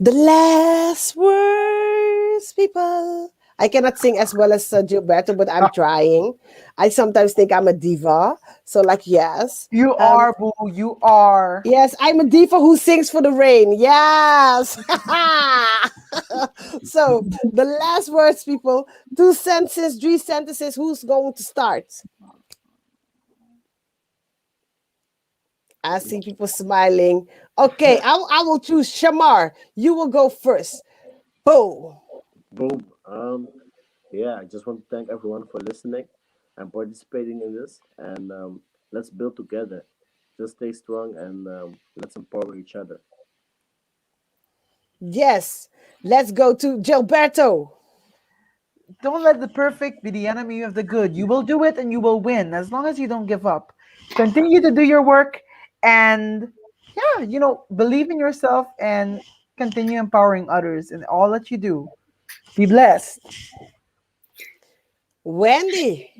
Speaker 1: the last words, people. I cannot sing as well as Gilberto, but I'm trying. I sometimes think I'm a diva. So, like, yes.
Speaker 4: You are, boo. You are.
Speaker 1: Yes, I'm a diva who sings for the rain. Yes. So, the last words, people. 2 sentences, 3 sentences. Who's going to start? I see people smiling. Okay, I will choose Shamar. You will go first. Boom.
Speaker 2: Boom. Yeah, I just want to thank everyone for listening and participating in this. And let's build together. Just stay strong and let's empower each other.
Speaker 1: Yes. Let's go to Gilberto.
Speaker 4: Don't let the perfect be the enemy of the good. You will do it and you will win as long as you don't give up. Continue to do your work and, yeah, believe in yourself and continue empowering others in all that you do. Be blessed.
Speaker 1: Wendy.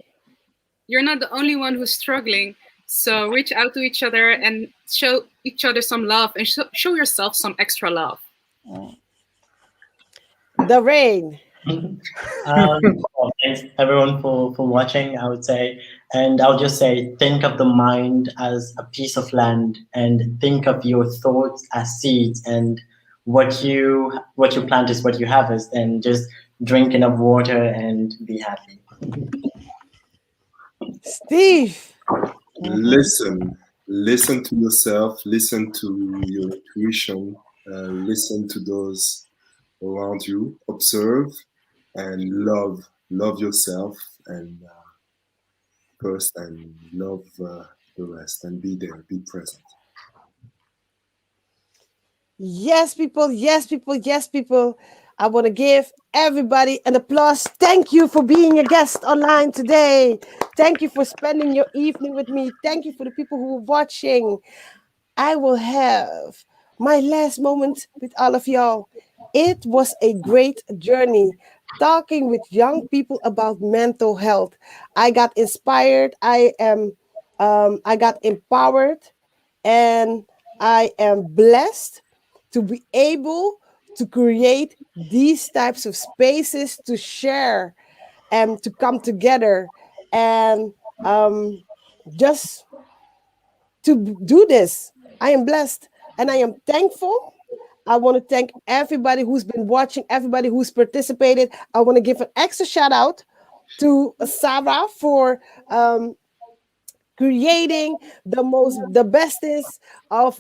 Speaker 3: You're not the only one who's struggling. So reach out to each other and show each other some love, and show yourself some extra love.
Speaker 1: The rain.
Speaker 6: Well, thanks everyone for watching, I would say. And I'll just say, think of the mind as a piece of land, and think of your thoughts as seeds, and what you plant is what you harvest, and just drink enough water and be happy.
Speaker 1: Steve.
Speaker 5: Listen to yourself, listen to your intuition, listen to those around you, observe and love yourself, and first, and love the rest, and be there, be present.
Speaker 1: Yes, people. Yes, people. Yes, people. I want to give everybody an applause. Thank you for being a guest online today. Thank you for spending your evening with me. Thank you for the people who are watching. I will have my last moment with all of y'all. It was a great journey talking with young people about mental health. I got inspired. I got empowered, and I am blessed to be able to create these types of spaces to share and to come together and just to do this. I am blessed and I am thankful. I want to thank everybody who's been watching, everybody who's participated. I want to give an extra shout out to Sarah for creating the bestest of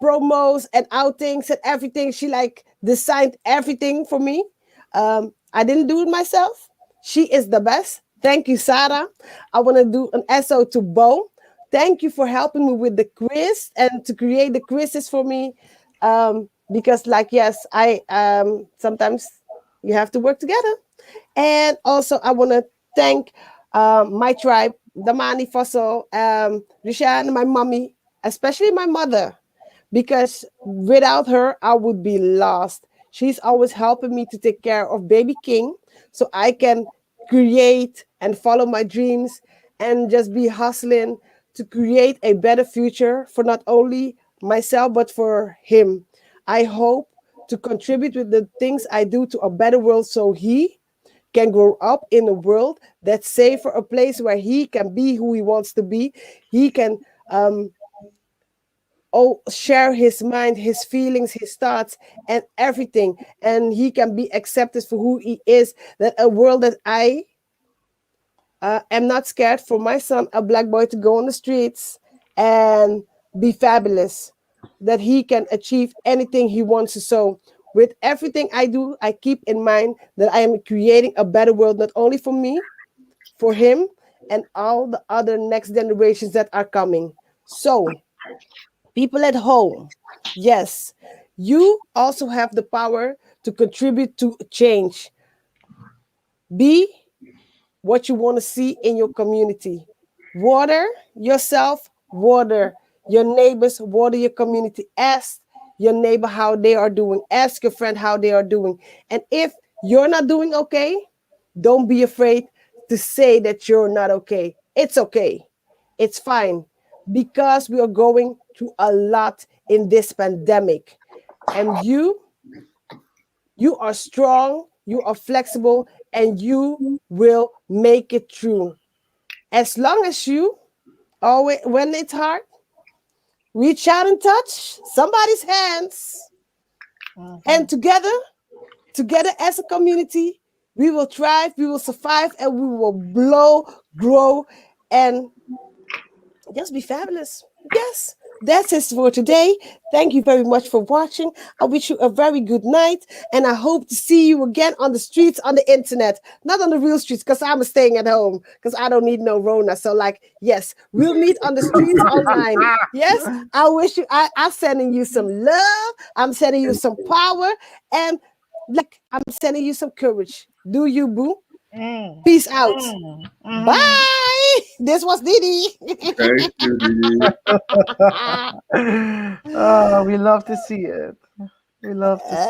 Speaker 1: promos and outings and everything. She like designed everything for me. I didn't do it myself. She is the best. Thank you, Sarah. I want to do an SO to Bo. Thank you for helping me with the quiz and to create the quizzes for me. Because like, yes, I sometimes you have to work together. And also I want to thank my tribe, the Mani Fossil, Rishan, my mommy, especially my mother, because without her, I would be lost. She's always helping me to take care of baby King so I can create and follow my dreams and just be hustling to create a better future for not only myself but for him. I hope to contribute with the things I do to a better world so he can grow up in a world that's safer, a place where he can be who he wants to be. He can share his mind, his feelings, his thoughts, and everything. And he can be accepted for who he is. That a world that I am not scared for my son, a black boy, to go on the streets and be fabulous. That he can achieve anything he wants to. So with everything I do, I keep in mind that I am creating a better world, not only for me, for him, and all the other next generations that are coming. So, people at home, yes, you also have the power to contribute to change. Be what you want to see in your community. Water yourself, water your neighbors, water your community. Ask your neighbor how they are doing. Ask your friend how they are doing. And if you're not doing okay, don't be afraid to say that you're not okay. It's okay. It's fine because we are going through a lot in this pandemic. And you are strong, you are flexible, and you will make it through. As long as you always, when it's hard, reach out and touch somebody's hands. And together as a community, we will thrive, we will survive, and we will grow, and just be fabulous. Yes, that's it for today. Thank you very much for watching. I wish you a very good night, and I hope to see you again on the streets, on the internet, not on the real streets, because I'm staying at home, because I don't need no Rona. So, like, yes, we'll meet on the streets online. Yes, I wish you. I'm sending you some love. I'm sending you some power, and like I'm sending you some courage. Do you, boo? Peace out. Bye. This was DeeDee.
Speaker 5: Thank you, DeeDee.
Speaker 4: Oh, we love to see it. We love to see